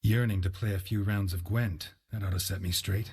Yearning to play a few rounds of Gwent. That ought to set me straight.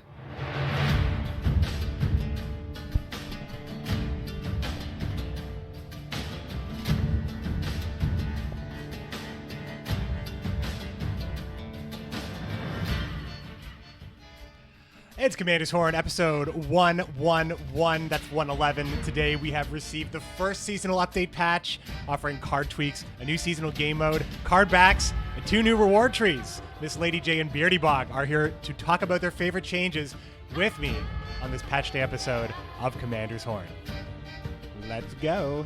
It's Commandos Horn, episode 111, that's 111. Today we have received the first seasonal update patch, offering card tweaks, a new seasonal game mode, card backs, and 2 new reward trees. MissLadyJay and BeardyBog are here to talk about their favorite changes with me on this patch day episode of Commandos Horn. Let's go.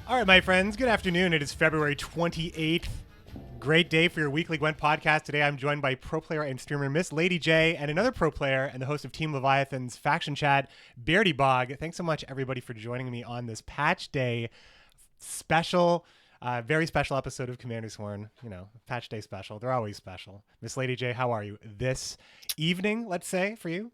All right, my friends, good afternoon. It is February 28th. Great day for your weekly Gwent podcast. Today I'm joined by pro player and streamer MissLadyJay and another pro player and the host of Team Leviathan's faction chat, BeardyBog. Thanks so much, everybody, for joining me on this patch day special, very special episode of Commandos Horn. You know, patch day special. They're always special. MissLadyJay, how are you this evening, let's say, for you?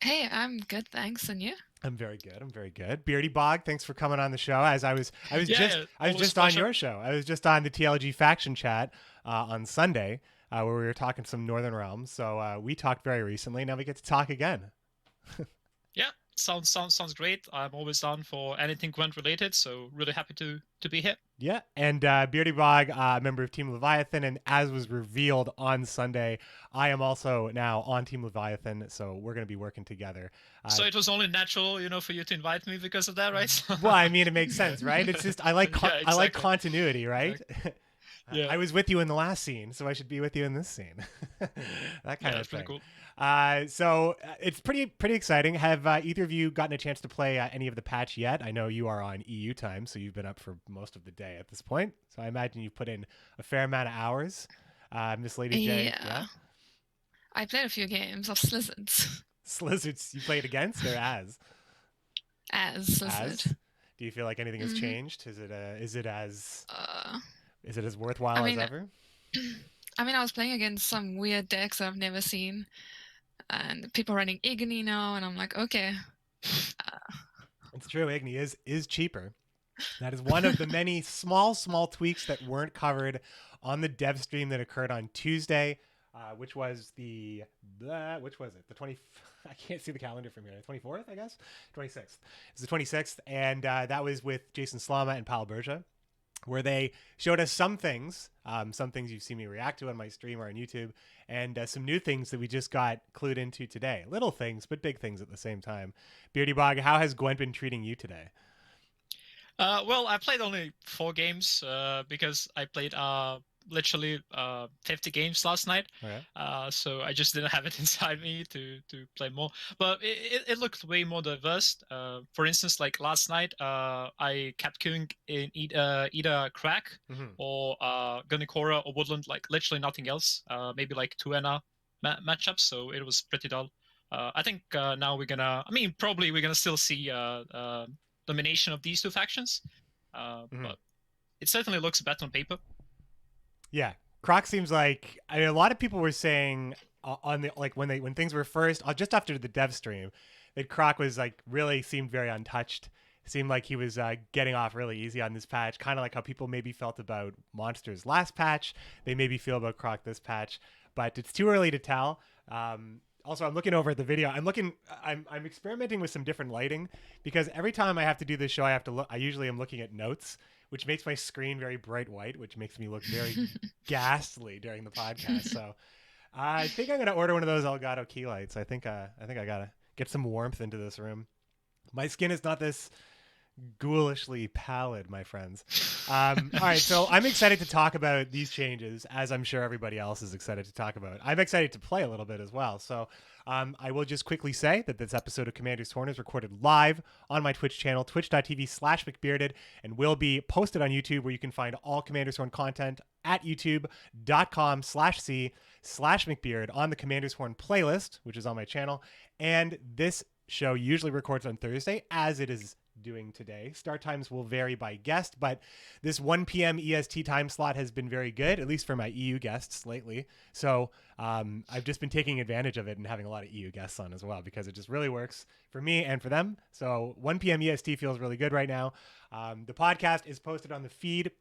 Hey, I'm good, thanks. And you? I'm very good. BeardyBog, thanks for coming on the show. I was just on your show. I was just on the TLG faction chat on Sunday where we were talking some Northern Realms. So we talked very recently. Now we get to talk again. Yeah, sounds great. I'm always down for anything Gwent related, so really happy to be here. Yeah, and BeardyBog, a member of Team Leviathan, and as was revealed on Sunday, I am also now on Team Leviathan, so we're going to be working together. So it was only natural, for you to invite me because of that, right? Well, I mean, it makes sense, right? It's just I like Yeah, I like exactly. continuity, right? Yeah. I was with you in the last scene, so I should be with you in this scene. That kind of that's thing. pretty cool. So it's pretty exciting. Have either of you gotten a chance to play any of the patch yet? I know you are on EU time, so you've been up for most of the day at this point. So I imagine you've put in a fair amount of hours. MissLadyJay, yeah? I played a few games of Slizzards. Slizzards, you played against or as? As Slizzard. As? Do you feel like anything has changed? Is it as worthwhile I mean, as ever? I was playing against some weird decks I've never seen. And people running Igni now, and I'm like, okay. It's true, Igni is cheaper. That is one of the many small tweaks that weren't covered on the dev stream that occurred on Tuesday, which was which was it? The 20. I can't see the calendar from here. The 24th, I guess. 26th. It's the 26th, and that was with Jason Slama and Pal Berja, where they showed us some things you've seen me react to on my stream or on YouTube, and some new things that we just got clued into today. Little things, but big things at the same time. BeardyBog, how has Gwent been treating you today? Well, I played only 4 games because I played literally 50 games last night. Okay. So I just didn't have it inside me to play more. But it looked way more diverse. For instance, like last night, I kept queuing in either Crack or Gunicora or Woodland, like literally nothing else. Maybe like 2 matchups, so it was pretty dull. I think now probably we're gonna still see domination of these 2 factions. But it certainly looks better on paper. Yeah, Croc seems like a lot of people were saying on the when things were first just after the dev stream that Croc was really seemed very untouched. Seemed like he was getting off really easy on this patch, kind of like how people maybe felt about Monsters last patch. They maybe feel about Croc this patch, but it's too early to tell. Also, I'm looking over at the video. I'm experimenting with some different lighting because every time I have to do this show, I have to look. I usually am looking at notes, which makes my screen very bright white, which makes me look very ghastly during the podcast. So I think I'm gonna order one of those Elgato key lights. I think I gotta get some warmth into this room. My skin is not this ghoulishly pallid, my friends. All right, so I'm excited to talk about these changes, as I'm sure everybody else is excited to talk about. I'm excited to play a little bit as well. So I will just quickly say that this episode of Commandos Horn is recorded live on my Twitch channel, twitch.tv/McBearded, and will be posted on YouTube, where you can find all Commandos Horn content at youtube.com/c/McBeard on the Commandos Horn playlist, which is on my channel. And this show usually records on Thursday, as it is doing today. Start times will vary by guest, but this 1 p.m. EST time slot has been very good, at least for my EU guests lately. So I've just been taking advantage of it and having a lot of EU guests on as well, because it just really works for me and for them. So 1 p.m. EST feels really good right now. The podcast is posted on the feed,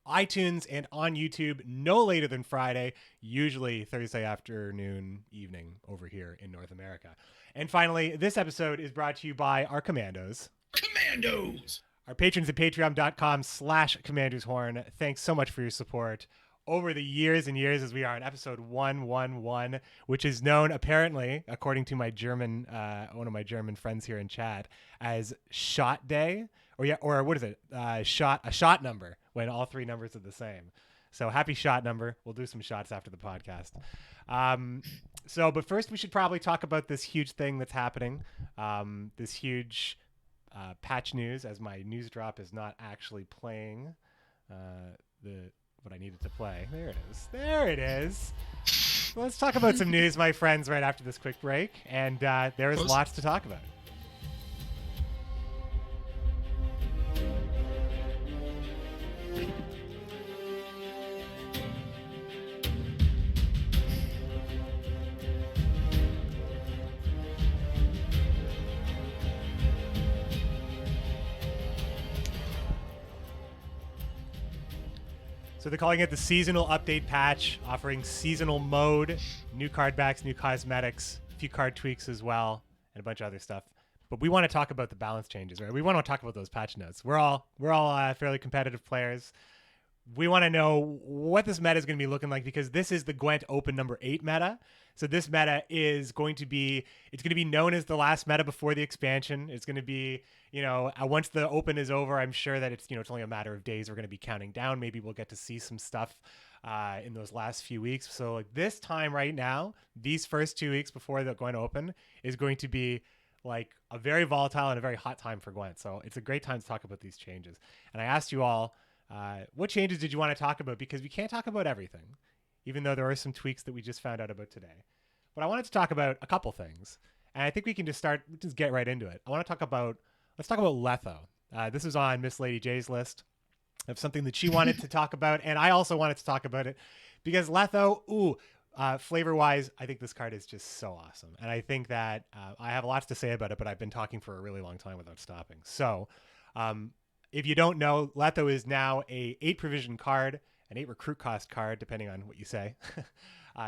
iTunes, and on YouTube no later than Friday, usually Thursday afternoon, evening over here in North America. And finally, this episode is brought to you by our Commandos. Commandos! Our patrons at patreon.com/commandershorn. Thanks so much for your support over the years and years, as we are in episode 111, which is known apparently, according to my German, one of my German friends here in chat, as Shot Day, or what is it? A shot number, when all three numbers are the same. So happy shot number. We'll do some shots after the podcast. But first we should probably talk about this huge thing that's happening. This huge patch news, as my news drop is not actually playing what I needed to play. There it is. Let's talk about some news, my friends, right after this quick break. And there is lots to talk about. So they're calling it the seasonal update patch, offering seasonal mode, new card backs, new cosmetics, a few card tweaks as well, and a bunch of other stuff. But we want to talk about the balance changes, right? We want to talk about those patch notes. We're all fairly competitive players. We want to know what this meta is going to be looking like, because this is the Gwent Open number 8 meta. So this meta is going to be, it's going to be known as the last meta before the expansion. It's going to be, once the Open is over, I'm sure that it's only a matter of days. We're going to be counting down. Maybe we'll get to see some stuff in those last few weeks. So like this time right now, these first 2 weeks before the Gwent Open is going to be like a very volatile and a very hot time for Gwent. So it's a great time to talk about these changes. And I asked you all, what changes did you want to talk about? Because we can't talk about everything, even though there are some tweaks that we just found out about today. But I wanted to talk about a couple things, and I think we can just get right into it. Let's talk about Letho. This was on MissLadyJay's list of something that she wanted to talk about, and I also wanted to talk about it because Letho, flavor-wise, I think this card is just so awesome. And I think that I have lots to say about it, but I've been talking for a really long time without stopping. So if you don't know, Letho is now a 8 provision card, an 8 recruit cost card, depending on what you say,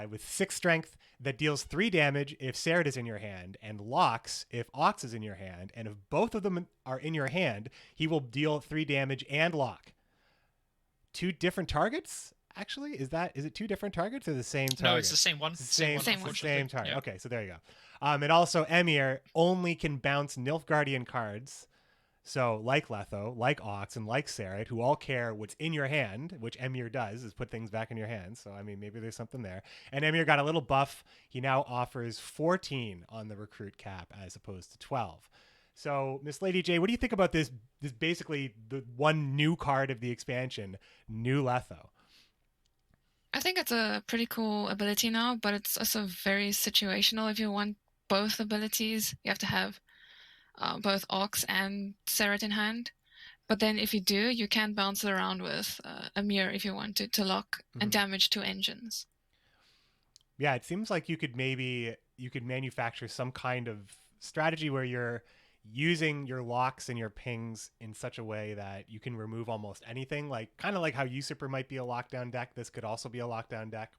with 6 strength that deals 3 damage if Serret is in your hand, and locks if Ox is in your hand. And if both of them are in your hand, he will deal 3 damage and lock. 2 different targets? Actually, is it 2 different targets or the same target? No, it's the same one. Same target. Yeah. Okay, so there you go. And also, Emir only can bounce Nilfgaardian cards. So like Letho, like Ox, and like Serret, who all care what's in your hand, which Emir does, is put things back in your hand. So, I mean, maybe there's something there. And Emir got a little buff. He now offers 14 on the recruit cap as opposed to 12. So, MissLadyJ, what do you think about this basically the one new card of the expansion, New Letho? I think it's a pretty cool ability now, but it's also very situational. If you want both abilities, you have to have both Ox and Serret in hand. But then if you do, you can bounce it around with Emir if you want to lock and damage 2 engines. Yeah, it seems like you could manufacture some kind of strategy where you're using your locks and your pings in such a way that you can remove almost anything, kind of like how Usurper might be a lockdown deck. This could also be a lockdown deck,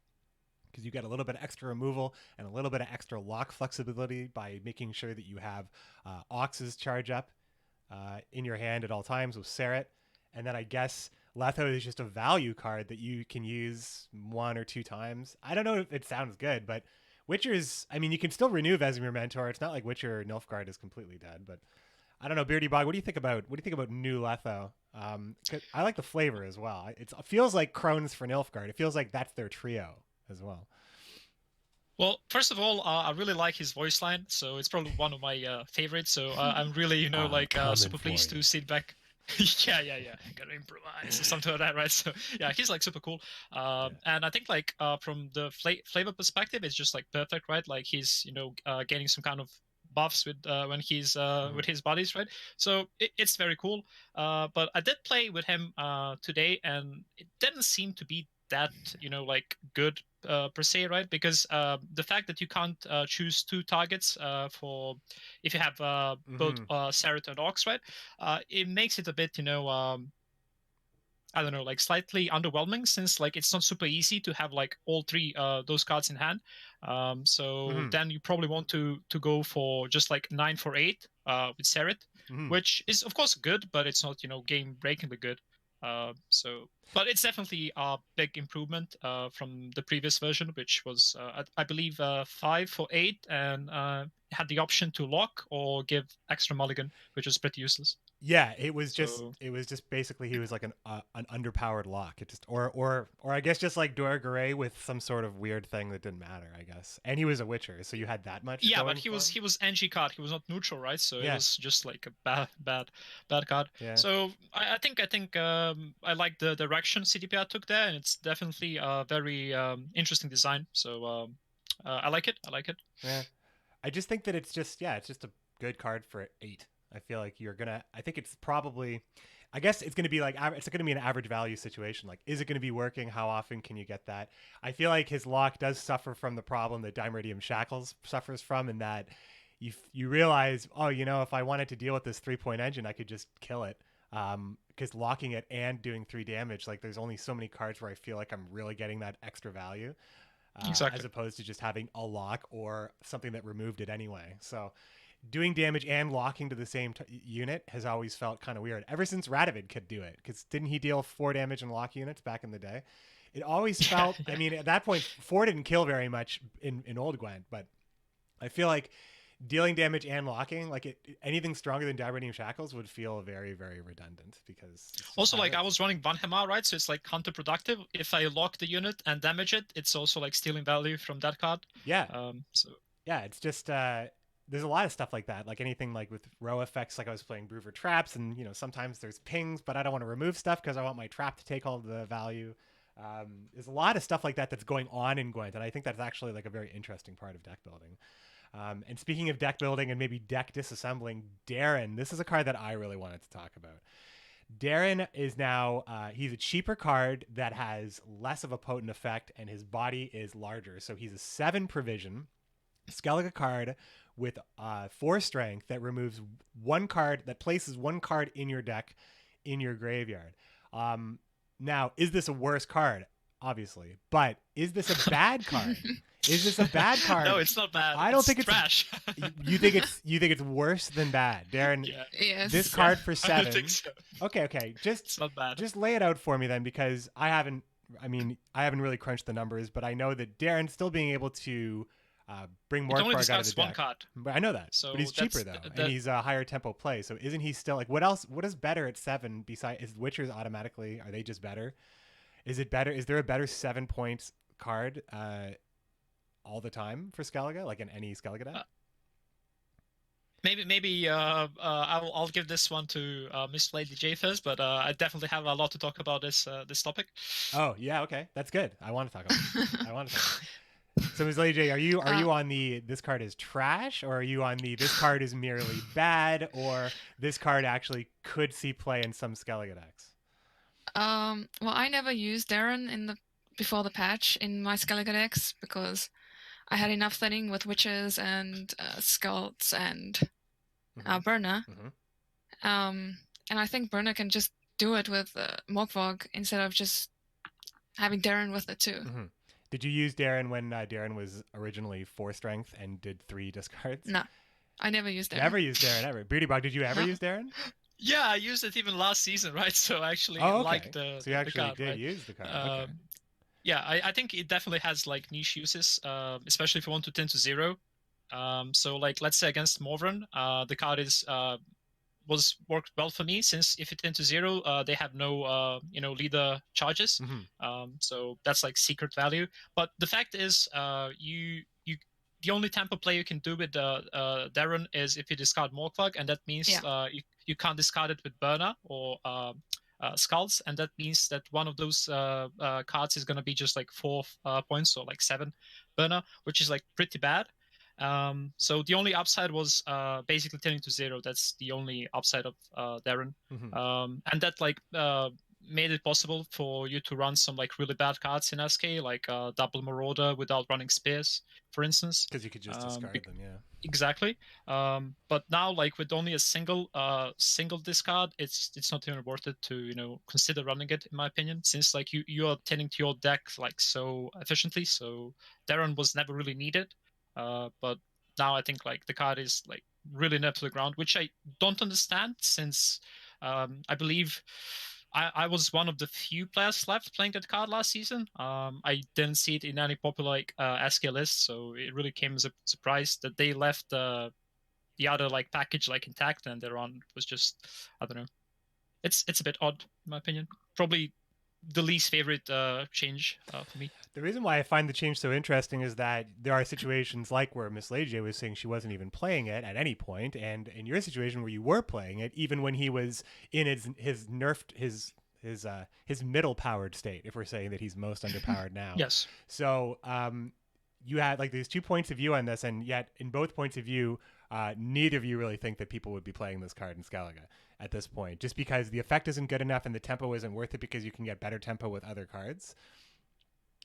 because you get a little bit of extra removal and a little bit of extra lock flexibility by making sure that you have Ox's charge up in your hand at all times with Serret. And then I guess Letho is just a value card that you can use 1 or 2 times. I don't know if it sounds good, but Witcher's, I mean, you can still renew Vesemir Mentor. It's not like Witcher Nilfgaard is completely dead, but I don't know, BeardyBog, what do you think about new Letho? 'Cause I like the flavor as well. It feels like Crones for Nilfgaard. It feels like that's their trio as well. Well, first of all, I really like his voice line, so it's probably one of my favorites. So I'm really, super pleased to sit back. yeah, gotta improvise or something like that, right? So yeah, he's like super cool. And I think from the flavor perspective, it's just like perfect, right? Like he's gaining some kind of buffs with when he's with his buddies, right? So it's very cool. But I did play with him today, and it didn't seem to be that like good per se, right? Because the fact that you can't choose two targets for if you have both Serret and Ox, right? It makes it a bit I don't know, like slightly underwhelming, since like it's not super easy to have like all three those cards in hand. So then you probably want to go for just like 9 for 8 with Serret, which is of course good, but it's not game breakingly good. But it's definitely a big improvement from the previous version, which was I believe 5 for 8 and had the option to lock or give extra mulligan, which was pretty useless. Yeah, it was just basically he was like an underpowered lock. It just or I guess just like Dorgaray with some sort of weird thing that didn't matter, I guess. And he was a Witcher, so you had that much. Yeah, but he was NG card. He was not neutral, right? So it was just like a bad card. Yeah. So I think I like the direction CDPR took there, and it's definitely a very interesting design. So I like it. Yeah, I just think that it's just a good card for 8. I feel like I think it's probably, I guess it's going to be like, it's going to be an average value situation. Like, is it going to be working? How often can you get that? I feel like his lock does suffer from the problem that Dimeridium Shackles suffers from, in that you realize, oh, if I wanted to deal with this 3-point engine, I could just kill it. Because locking it and doing 3 damage, like there's only so many cards where I feel like I'm really getting that extra value. Exactly. As opposed to just having a lock or something that removed it anyway. So doing damage and locking to the same unit has always felt kind of weird. Ever since Radovid could do it, because didn't he deal 4 damage and lock units back in the day? It always felt, I mean, at that point, 4 didn't kill very much in Old Gwent, but I feel like dealing damage and locking, like anything stronger than Dimeridium Shackles would feel very, very redundant. Because also, like, I was running Vanhamar, right? So it's like counterproductive. If I lock the unit and damage it, it's also like stealing value from that card. Yeah. So yeah, it's just there's a lot of stuff like that, like anything like with row effects. Like I was playing Brewer Traps, and sometimes there's pings, but I don't want to remove stuff because I want my trap to take all the value. There's a lot of stuff like that that's going on in Gwent, and I think that's actually like a very interesting part of deck building. And speaking of deck building and maybe deck disassembling, Darren, this is a card that I really wanted to talk about. Darren is now, he's a cheaper card that has less of a potent effect, and his body is larger. So he's a 7 provision Skellige card with 4 strength that removes 1 card, that places 1 card in your deck in your graveyard. Now, is this a worse card? Obviously. But is this a bad card? Is this a bad card? No, it's not bad. I don't think it's trash. You think it's worse than bad, Darren? Yeah. Yes. This card for 7. I don't think so. Okay. It's not bad. Just lay it out for me then, because I haven't really crunched the numbers, but I know that Darren's still being able to bring more cards out of the deck. 1 card. But I know that. So but he's cheaper though, and he's a higher tempo play. So isn't he still like, what else? What is better at 7 besides, is Witchers automatically, are they just better? Is it better? Is there a better 7 points card all the time for Skellige, like in any Skellige deck? Maybe I'll give this one to MissLadyJay first, but I definitely have a lot to talk about this topic. Oh yeah, okay, that's good. I want to talk about it. So MissLadyJay, are you on the this card is trash, or are you on the this card is merely bad, or this card actually could see play in some Skellige decks? Well, I never used Darren before the patch in my Skellige decks because I had enough thinning with Witches and Skulls and Burner. And I think Burner can just do it with Morkvog instead of just having Darren with it too. Did you use Darren when Darren was originally 4 strength and did 3 discards? No, I never used Darren. Never used Darren ever. BeardyBog, did you ever use Darren? Yeah, I used it even last season, right? So I actually liked the So you actually card, did right? use the card. Okay. Yeah, I think it definitely has like niche uses, especially if you want to tend to 0. So like let's say against Morvern, the card is worked well for me, since if it tend to 0, they have no leader charges. So that's like secret value. But the fact is, the only tempo play you can do with Darren is if you discard Morkvog, and that means you can't discard it with Burner or Skulls, and that means that one of those cards is going to be just like 4 points or like 7 Burner, which is like pretty bad. So the only upside was basically turning to 0. That's the only upside of Darren. And that like made it possible for you to run some like really bad cards in SK, like double Marauder without running Spears, for instance. Because you could just discard them, yeah. Exactly. But now, like with only a single discard, it's not even worth it to consider running it, in my opinion, since like you are tending to your deck like so efficiently. So Darren was never really needed. But now I think like the card is like really near to the ground, which I don't understand, since I believe I was one of the few players left playing that card last season. I didn't see it in any popular like SK list, so it really came as a surprise that they left the other like package like intact, and their run was just, I don't know. It's a bit odd, in my opinion. Probably the least favorite change for me. The reason why I find the change so interesting is that there are situations like where MissLadyJay was saying she wasn't even playing it at any point, and in your situation where you were playing it, even when he was in his nerfed his middle powered state, if we're saying that he's most underpowered now. Yes. So you had like these 2 points of view on this, and yet in both points of view, neither of you really think that people would be playing this card in Skellige at this point, just because the effect isn't good enough and the tempo isn't worth it because you can get better tempo with other cards.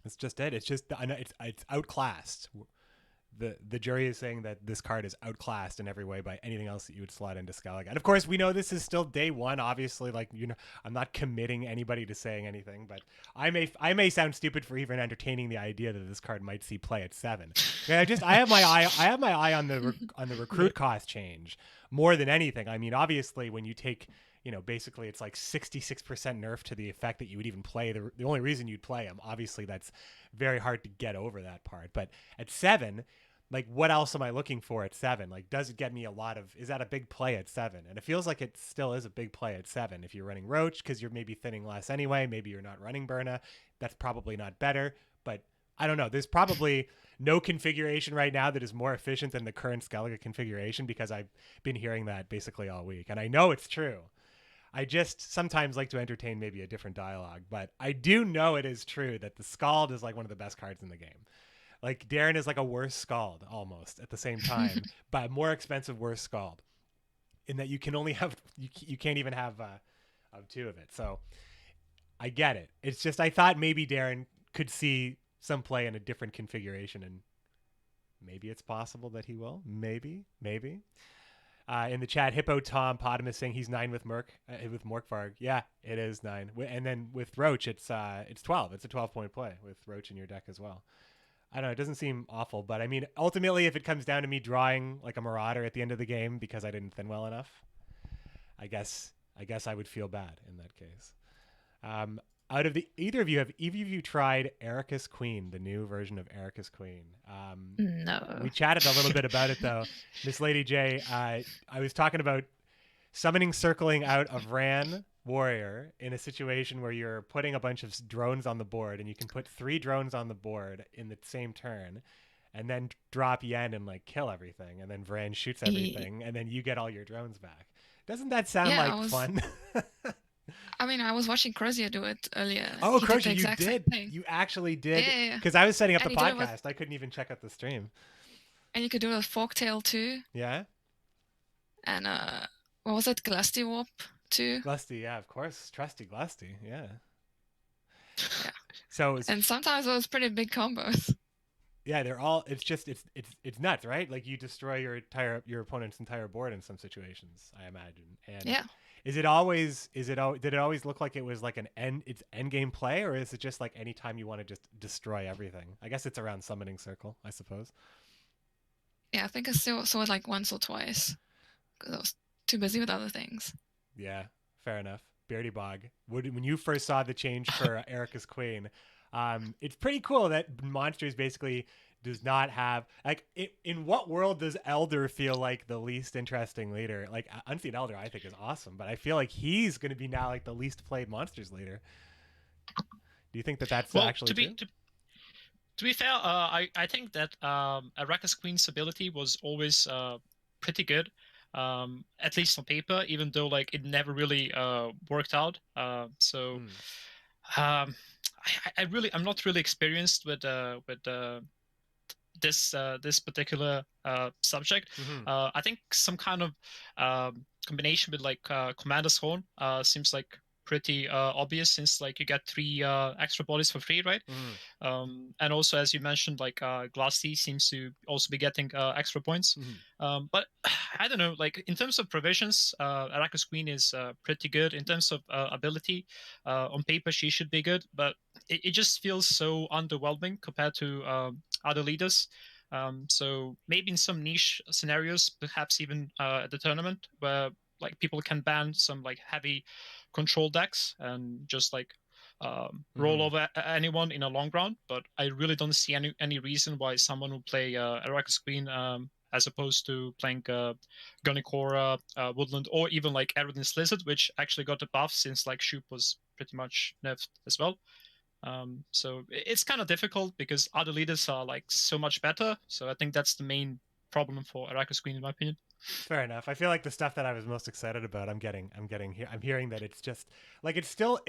That's just it. It's just it's outclassed. The jury is saying that this card is outclassed in every way by anything else that you would slot into Skellige. And of course, we know this is still day one. Obviously, like I'm not committing anybody to saying anything, but I may sound stupid for even entertaining the idea that this card might see play at 7. I have my eye on the recruit cost change more than anything. I mean, obviously, when you take basically it's like 66% nerf to the effect that you would even play the only reason you'd play him. Obviously, that's very hard to get over that part. But at 7. Like, what else am I looking for at 7? Like, does it get me is that a big play at 7? And it feels like it still is a big play at 7. If you're running Roach, because you're maybe thinning less anyway, maybe you're not running Burna, that's probably not better. But I don't know. There's probably no configuration right now that is more efficient than the current Skellige configuration, because I've been hearing that basically all week. And I know it's true. I just sometimes like to entertain maybe a different dialogue. But I do know it is true that the Scald is like one of the best cards in the game. Like, Darren is like a worse Scald almost at the same time, but a more expensive worse Scald, in that you can only have you can't even have 2 of it. So I get it. It's just I thought maybe Darren could see some play in a different configuration, and maybe it's possible that he will. Maybe. In the chat, Hippo Tom Potamus saying he's 9 with Morkvarg. Yeah, it is 9. And then with Roach, it's 12. It's a 12-point play with Roach in your deck as well. I don't know. It doesn't seem awful, but I mean, ultimately, if it comes down to me drawing like a Marauder at the end of the game because I didn't thin well enough, I guess I would feel bad in that case. Out of either of you tried Erika's Queen, the new version of Erika's Queen? No. We chatted a little bit about it though. MissLadyJay, I was talking about summoning circling out of Ran Warrior in a situation where you're putting a bunch of drones on the board, and you can put 3 drones on the board in the same turn, and then drop Yen and like kill everything, and then Vran shoots everything, and then you get all your drones back. Doesn't that sound fun? I mean, I was watching Crozier do it earlier. Oh, Crozier, you did. You actually did. Yeah. Because I was setting up the podcast. I couldn't even check out the stream. And you could do a Forktail too. Yeah. And what was it? Glusty Warp too. Glusty, yeah, of course. Trusty Glusty, yeah. Yeah. So and sometimes it was pretty big combos. Yeah, they're all. It's just it's nuts, right? Like you destroy your opponent's entire board in some situations, I imagine. And yeah. Did it always look like it was like it's end game play, or is it just like anytime you want to just destroy everything? I guess it's around summoning circle, I suppose. Yeah, I think I saw it like once or twice because I was too busy with other things. Yeah, fair enough. BeardyBog, when you first saw the change for Erika's Queen, it's pretty cool that Monsters basically does not have like in what world does Elder feel like the least interesting leader? Like Unseen Elder I think is awesome, but I feel like he's going to be now like the least played Monsters leader. Do you think that that's actually true? To be fair, I think that Erika's Queen's ability was always pretty good, at least on paper, even though like it never really worked out. I'm not really experienced with this particular subject. I think some kind of combination with like Commandos Horn seems like pretty obvious, since like you get 3 extra bodies for free, right? And also, as you mentioned, like Glass T seems to also be getting extra points. But I don't know, like in terms of provisions, Arrakis Queen is pretty good. In terms of ability, on paper she should be good, but it just feels so underwhelming compared to other leaders. So maybe in some niche scenarios, perhaps even at the tournament, where like people can ban some like heavy control decks and just like roll over anyone in a long round. But I really don't see any reason why someone would play Arrakis Queen as opposed to playing Gunnikora, Woodland, or even like Eredin's Lizard, which actually got a buff since like Shoop was pretty much nerfed as well. So it's kind of difficult because other leaders are like so much better. So I think that's the main problem for Arrakis Queen, in my opinion. Fair enough. I feel like the stuff that I was most excited about, I'm hearing that it's just like it's still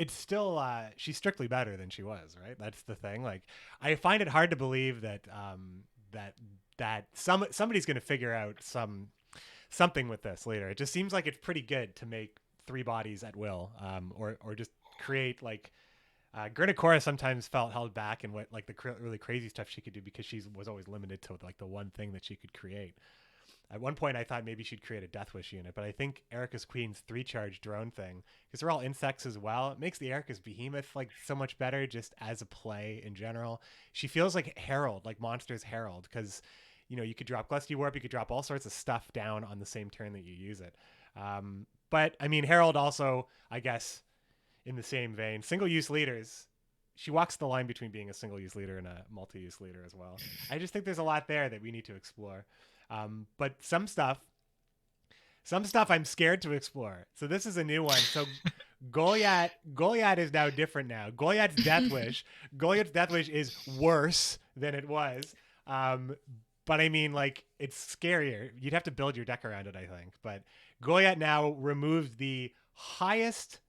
she's strictly better than she was, right? That's the thing. Like I find it hard to believe that that somebody's going to figure out something with this later. It just seems like it's pretty good to make 3 bodies at will, or just create like. Gunnikora sometimes felt held back in what like the really crazy stuff she could do because she was always limited to like the one thing that she could create. At one point, I thought maybe she'd create a Death Wish unit, but I think Arrakis Queen's 3-charge drone thing, because they're all insects as well, it makes the Arrakis Behemoth like so much better just as a play in general. She feels like Herald, like Monsters Herald, because you know you could drop Glusty Warp, you could drop all sorts of stuff down on the same turn that you use it. But I mean, Herald also, I guess, in the same vein, single-use leaders. She walks the line between being a single-use leader and a multi-use leader as well. I just think there's a lot there that we need to explore. But some stuff I'm scared to explore. So this is a new one. So Goliath is now different now. Goliath's Death Wish is worse than it was. But I mean, like, it's scarier. You'd have to build your deck around it, I think. But Goliath now removes the highest.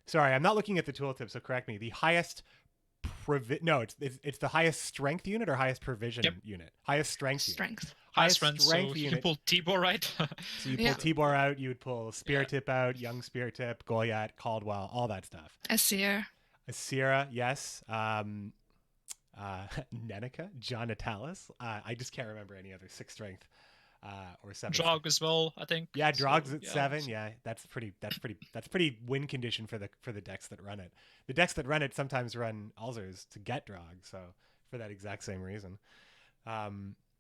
Sorry, I'm not looking at the tooltip, so correct me. The highest. It's the highest strength unit or highest provision unit. Highest strength. Highest strength so unit. you can pull Tibor, right? So you pull Tibor out, you would pull Spirit Tip out, Young Spirit Tip, Goliath, Caldwell, all that stuff. Asira, yes. Nenica, John Natalis. I just can't remember any other 6 strength or 7. Drog as well, I think. Yeah, Drog's at 7. Yeah, that's pretty win condition for the decks that run it. The decks that run it sometimes run Ulzers to get Drog, so for that exact same reason.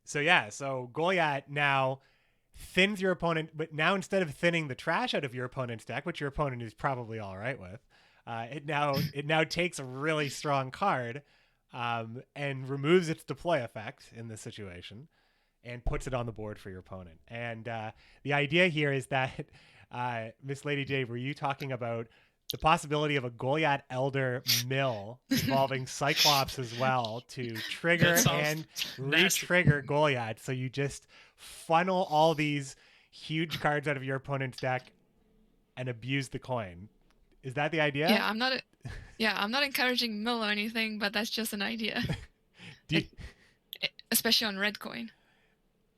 So Goliath now thins your opponent, but now instead of thinning the trash out of your opponent's deck, which your opponent is probably all right with, it now takes a really strong card and removes its deploy effect in this situation and puts it on the board for your opponent. And the idea here is that, MissLadyJay, were you talking about the possibility of a Goliath Elder mill involving Cyclops as well to trigger and re-trigger Goliath? So you just funnel all these huge cards out of your opponent's deck and abuse the coin. Is that the idea? Yeah, I'm not encouraging mill or anything, but that's just an idea. Especially on red coin.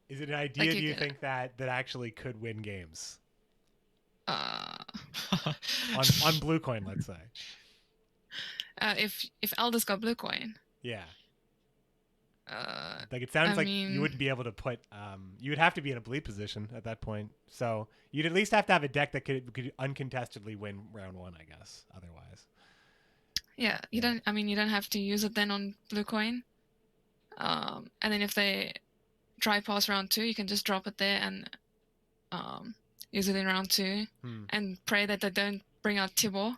Is it an idea, do you think, that actually could win games? On blue coin, let's say. If Elder's got blue coin. Yeah. Like it sounds like you wouldn't be able to put. You would have to be in a bleed position at that point. So you'd at least have to have a deck that could uncontestedly win round 1, I guess. Otherwise. Yeah, you don't have to use it then on blue coin. And then if they dry pass round 2, you can just drop it there and use it in round 2 and pray that they don't bring out Tibor.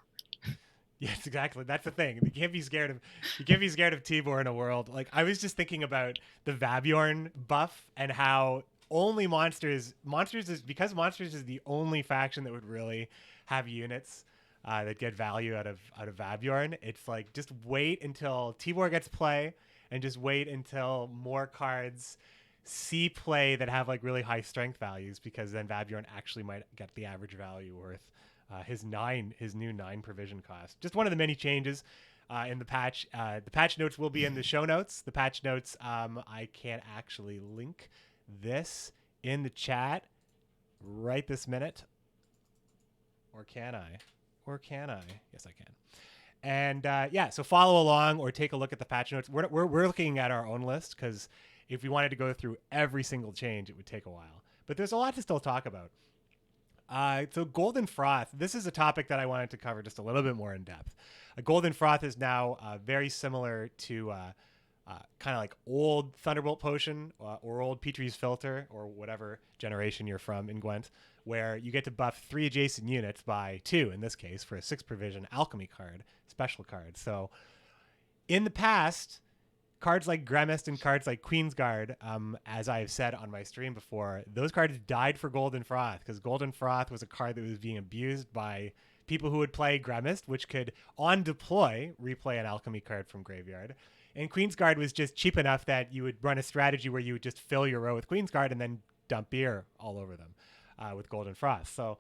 Yes, exactly. That's the thing. You can't be scared of Tibor in a world. Like I was just thinking about the Vabjorn buff and how only Monsters is the only faction that would really have units that get value out of Vabjorn. It's like just wait until Tibor gets play and just wait until more cards see play that have like really high strength values, because then Vabjorn actually might get the average value worth his new 9 provision cost. Just one of the many changes. in the patch. The patch notes will be in the show notes. The patch notes, I can't actually link this in the chat right this minute. Or can I? Or can I? Yes, I can. And yeah, so follow along or take a look at the patch notes. We're looking at our own list because if we wanted to go through every single change, it would take a while. But there's a lot to still talk about. So Golden Froth, this is a topic that I wanted to cover just a little bit more in depth. Golden Froth is now very similar to kind of like old Thunderbolt Potion or old Petrie's Filter or whatever generation you're from in Gwent, where you get to buff 3 adjacent units by 2, in this case, for a 6 provision alchemy card, special card. So in the past, cards like Gremist and cards like Queensguard, as I've said on my stream before, those cards died for Golden Froth because Golden Froth was a card that was being abused by people who would play Gremist, which could, on deploy, replay an alchemy card from graveyard. And Queensguard was just cheap enough that you would run a strategy where you would just fill your row with Queensguard and then dump beer all over them with Golden Frost. So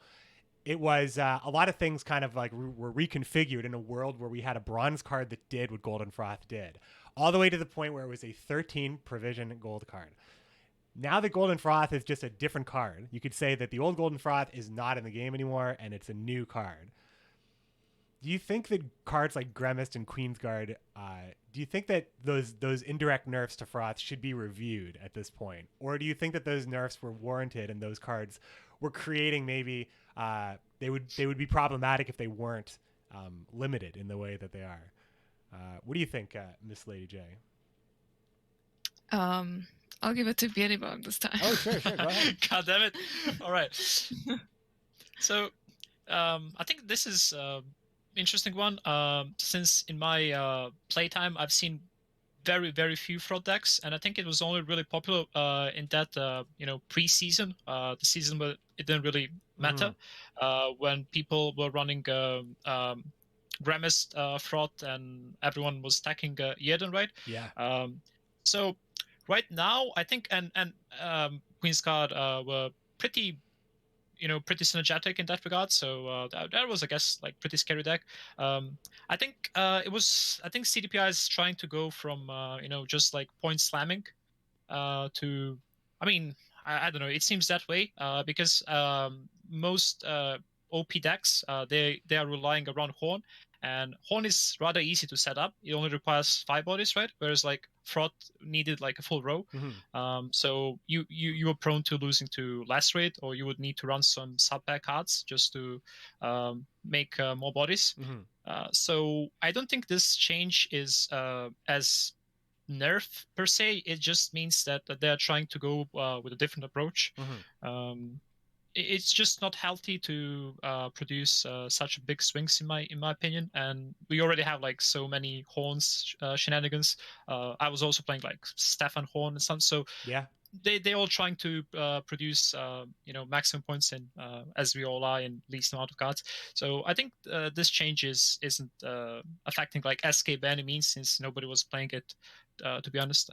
it was a lot of things kind of like were reconfigured in a world where we had a bronze card that did what Golden Froth did, all the way to the point where it was a 13 provision gold card. Now that Golden Froth is just a different card. You could say that the old Golden Froth is not in the game anymore and it's a new card. Do you think that cards like Gremist and Queensguard, do you think that those indirect nerfs to Froth should be reviewed at this point? Or do you think that those nerfs were warranted and those cards were creating maybe they would be problematic if they weren't limited in the way that they are? What do you think, MissLadyJay? I'll give it to BeardyBog this time. Oh, sure, go ahead. God damn it. All right. So I think this is interesting one, since in my playtime I've seen very, very few Fraud decks, and I think it was only really popular in that pre-season, the season where it didn't really matter, when people were running Gremist, Fraud, and everyone was stacking Jeden, right? Yeah. So right now I think and Queensguard were pretty synergetic in that regard. So that was, I guess, like pretty scary deck. I think CDPI is trying to go from just like point slamming to, I mean, I don't know. It seems that way because most OP decks they are relying around Horn, and Horn is rather easy to set up. It only requires 5 bodies, right? Whereas like Fraud needed like a full row. So you were prone to losing to Lacerate, or you would need to run some sub-pack cards just to make more bodies. So I don't think this change is as nerf per se. It just means that they're trying to go with a different approach. It's just not healthy to produce such big swings in my opinion, and we already have like so many Horns shenanigans. I was also playing like Stefan Horn and stuff, so Yeah. they're all trying to produce maximum points in as we all are in least amount of cards. So I think this change isn't affecting like SK by any means, since nobody was playing it, to be honest.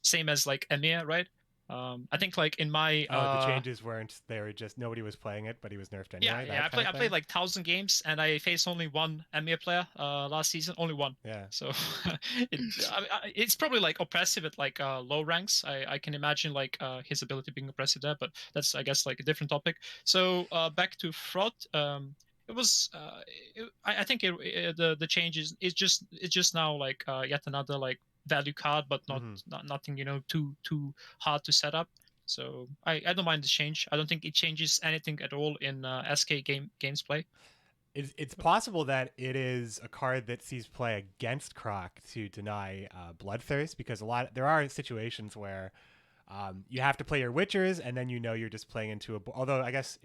Same as like Emir, right? I think like in my the changes weren't, they were just nobody was playing it, but he was nerfed anyway. I played like 1,000 games, and I faced only one Emir player last season, only one. Yeah. So it's probably like oppressive at like low ranks. I can imagine like his ability being oppressive there, but that's, I guess, like a different topic. So back to Fraud. It was I think the changes it's just now like yet another like value card, but nothing too hard to set up. So I don't mind the change. I don't think it changes anything at all in SK games play. It's possible that it is a card that sees play against Croc to deny Bloodthirst, because there are situations where you have to play your Witchers, and then you're just playing into a... Although, I guess,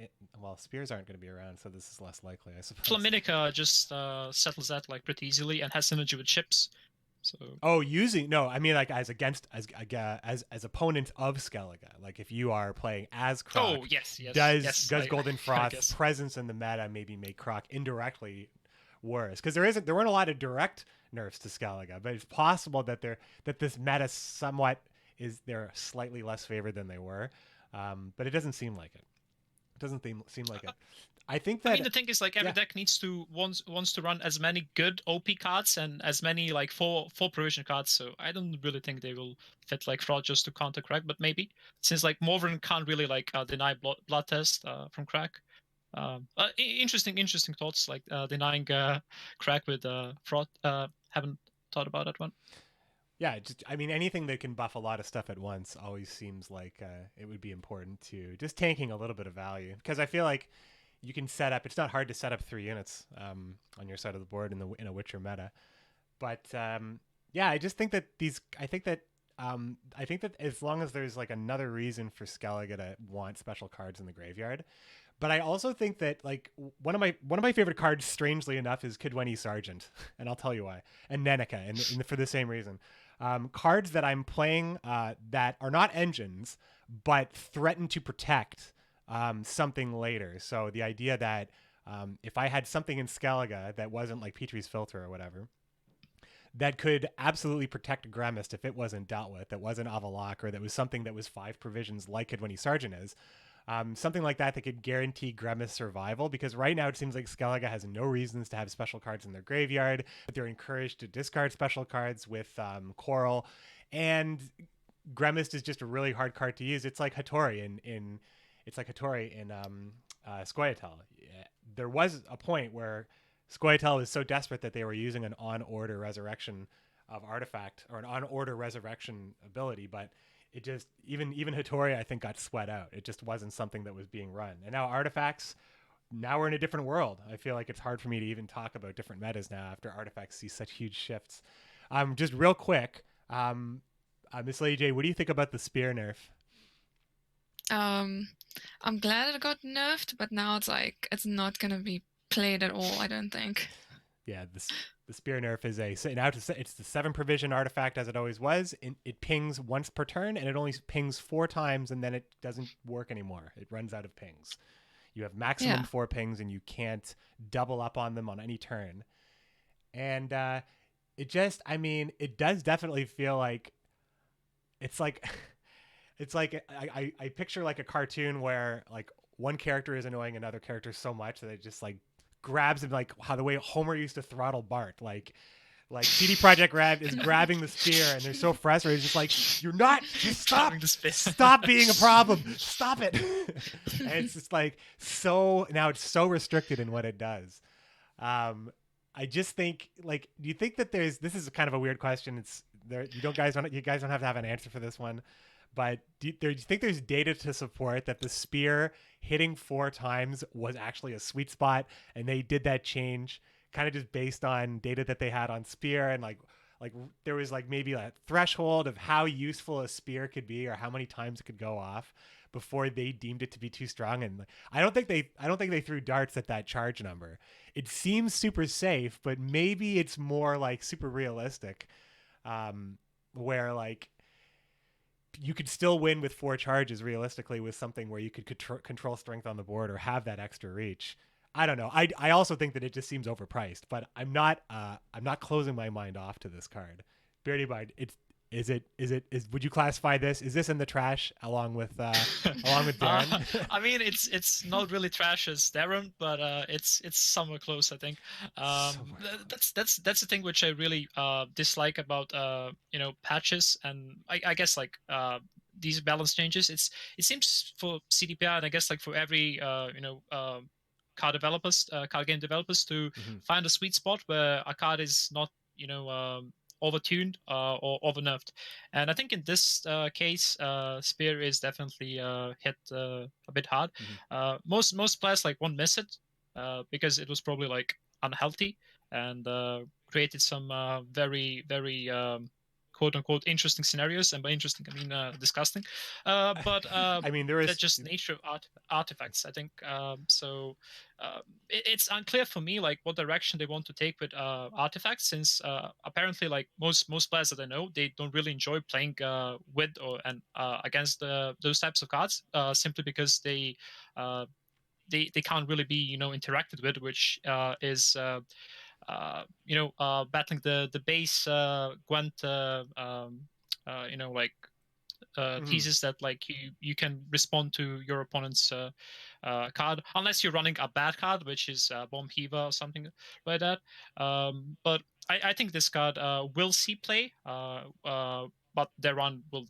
Spears aren't going to be around, so this is less likely, I suppose. Flaminica just settles that like pretty easily and has synergy with chips. So. I mean like as opponents of Skellige. Like if you are playing as Croc. Oh yes. Does Golden Froth's presence in the meta maybe make Croc indirectly worse? Because there weren't a lot of direct nerfs to Skellige, but it's possible that this meta somewhat they're slightly less favored than they were. But it doesn't seem like it. It doesn't seem like it. I think I that mean, the thing is, like, every deck needs to wants to run as many good OP cards and as many like four provision cards. So I don't really think they will fit like Fraud just to counter Crack, but maybe since like Morven can't really like deny blood test from Crack. Interesting thoughts like denying Crack with Fraud. Haven't thought about that one. Yeah, just I mean anything that can buff a lot of stuff at once always seems like it would be important to just tanking a little bit of value, because I feel like you can set up. It's not hard to set up 3 units on your side of the board in a Witcher meta, but yeah, I just think that I think that as long as there's like another reason for Skellige to want special cards in the graveyard. But I also think that like one of my favorite cards, strangely enough, is Kidweni Sergeant, and I'll tell you why, and Nenica, and for the same reason. Cards that I'm playing that are not engines, but threaten to protect something later. So the idea that if I had something in Skellige that wasn't like Petrie's Filter or whatever, that could absolutely protect Gremist if it wasn't dealt with, that wasn't Avalok, or that was something that was 5 provisions like Kidweni Sergeant is. Something like that could guarantee Gremist survival, because right now it seems like Skellige has no reasons to have special cards in their graveyard, but they're encouraged to discard special cards with Coral, and Gremist is just a really hard card to use. It's like Hattori in Scoia'tael. There was a point where Scoia'tael was so desperate that they were using an on-order resurrection of artifact, or an on-order resurrection ability, but it just even Hattori, I think, got sweat out. It just wasn't something that was being run. And now artifacts, now we're in a different world. I feel like it's hard for me to even talk about different metas now after artifacts see such huge shifts. Just real quick, MissLadyJay, what do you think about the spear nerf? I'm glad it got nerfed, but now it's like it's not gonna be played at all, I don't think. Yeah, the spear nerf is it's the 7 provision artifact as it always was. It pings once per turn, and it only pings 4 times, and then it doesn't work anymore. It runs out of pings. You have maximum 4 pings, and you can't double up on them on any turn. And it does definitely feel like it's like I picture like a cartoon where like one character is annoying another character so much that it just like grabs him, like how the way Homer used to throttle Bart, like CD Projekt Red is grabbing the spear, and they're so frustrated. It's just like, you're not, just stop being a problem, stop it. And it's just like now it's so restricted in what it does. I just think, like, do you think that this is kind of a weird question. It's there. You guys don't have to have an answer for this one. But do you think there's data to support that the spear hitting 4 times was actually a sweet spot, and they did that change kind of just based on data that they had on spear, and like there was like maybe a threshold of how useful a spear could be or how many times it could go off before they deemed it to be too strong? And I don't think they threw darts at that charge number. It seems super safe, but maybe it's more like super realistic, where like you could still win with 4 charges realistically with something where you could control strength on the board or have that extra reach. I don't know. I also think that it just seems overpriced, but I'm not closing my mind off to this card. BeardyBog, would you classify this? Is this in the trash along with Darren? I mean, it's not really trash as Darren, but it's somewhere close, I think. That's the thing which I really dislike about patches, and I guess like these balance changes. It seems for CDPR, and I guess like for every card game developers to find a sweet spot where a card is not overtuned or overnerfed. And I think in this case, Spear is definitely hit a bit hard. Most players like won't miss it because it was probably like unhealthy and created some very, very quote unquote interesting scenarios. And by interesting, I mean disgusting. But I mean, there is that's just nature of artifacts, I think. So it's unclear for me like what direction they want to take with artifacts, since apparently like most players that I know, they don't really enjoy playing with or against those types of cards, simply because they can't really be interacted with, which is battling the base Gwent like thesis that like you can respond to your opponent's card, unless you're running a bad card, which is Bomb Heaver or something like that. But I think this card will see play, but their run will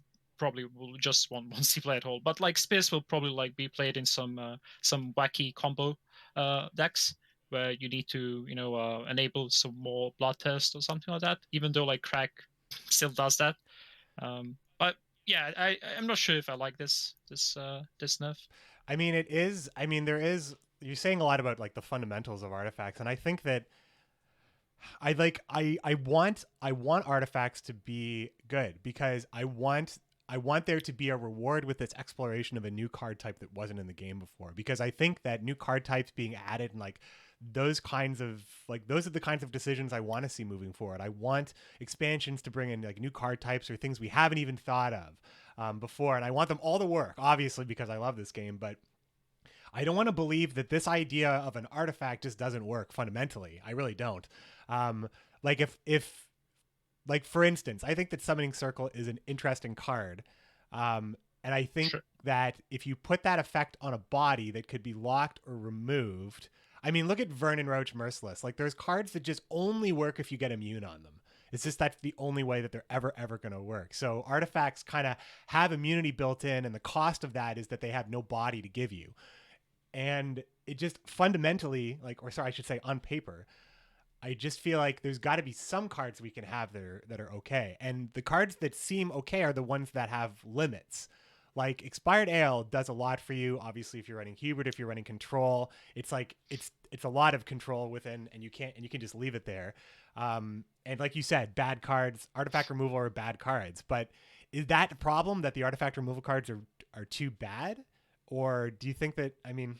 just won't see play at all. But like Spears will probably like be played in some wacky combo decks where you need to enable some more blood test or something like that. Even though like Crack still does that, but yeah, I'm not sure if I like this nerf. I mean, it is. I mean, there is. You're saying a lot about like the fundamentals of artifacts, and I think that I want artifacts to be good because I want there to be a reward with this exploration of a new card type that wasn't in the game before. Because I think that new card types being added and like those are the kinds of decisions I want to see moving forward. I want expansions to bring in like new card types or things we haven't even thought of before, and I want them all to work, obviously, because I love this game. But I don't want to believe that this idea of an artifact just doesn't work fundamentally. I really don't. Like if like for instance, I think that Summoning Circle is an interesting card. And I think that if you put that effect on a body that could be locked or removed, I mean, look at Vernon Roach Merciless. Like there's cards that just only work if you get immune on them. It's just that's the only way that they're ever going to work. So artifacts kind of have immunity built in, and the cost of that is that they have no body to give you. And it just fundamentally, I should say on paper, I just feel like there's got to be some cards we can have that are okay. And the cards that seem okay are the ones that have limits. Like Expired Ale does a lot for you. Obviously, if you're running Hubert, if you're running Control, it's like it's a lot of control within, and you can just leave it there. And like you said, bad cards, artifact removal are bad cards. But is that a problem that the artifact removal cards are too bad? Or do you think that, I mean,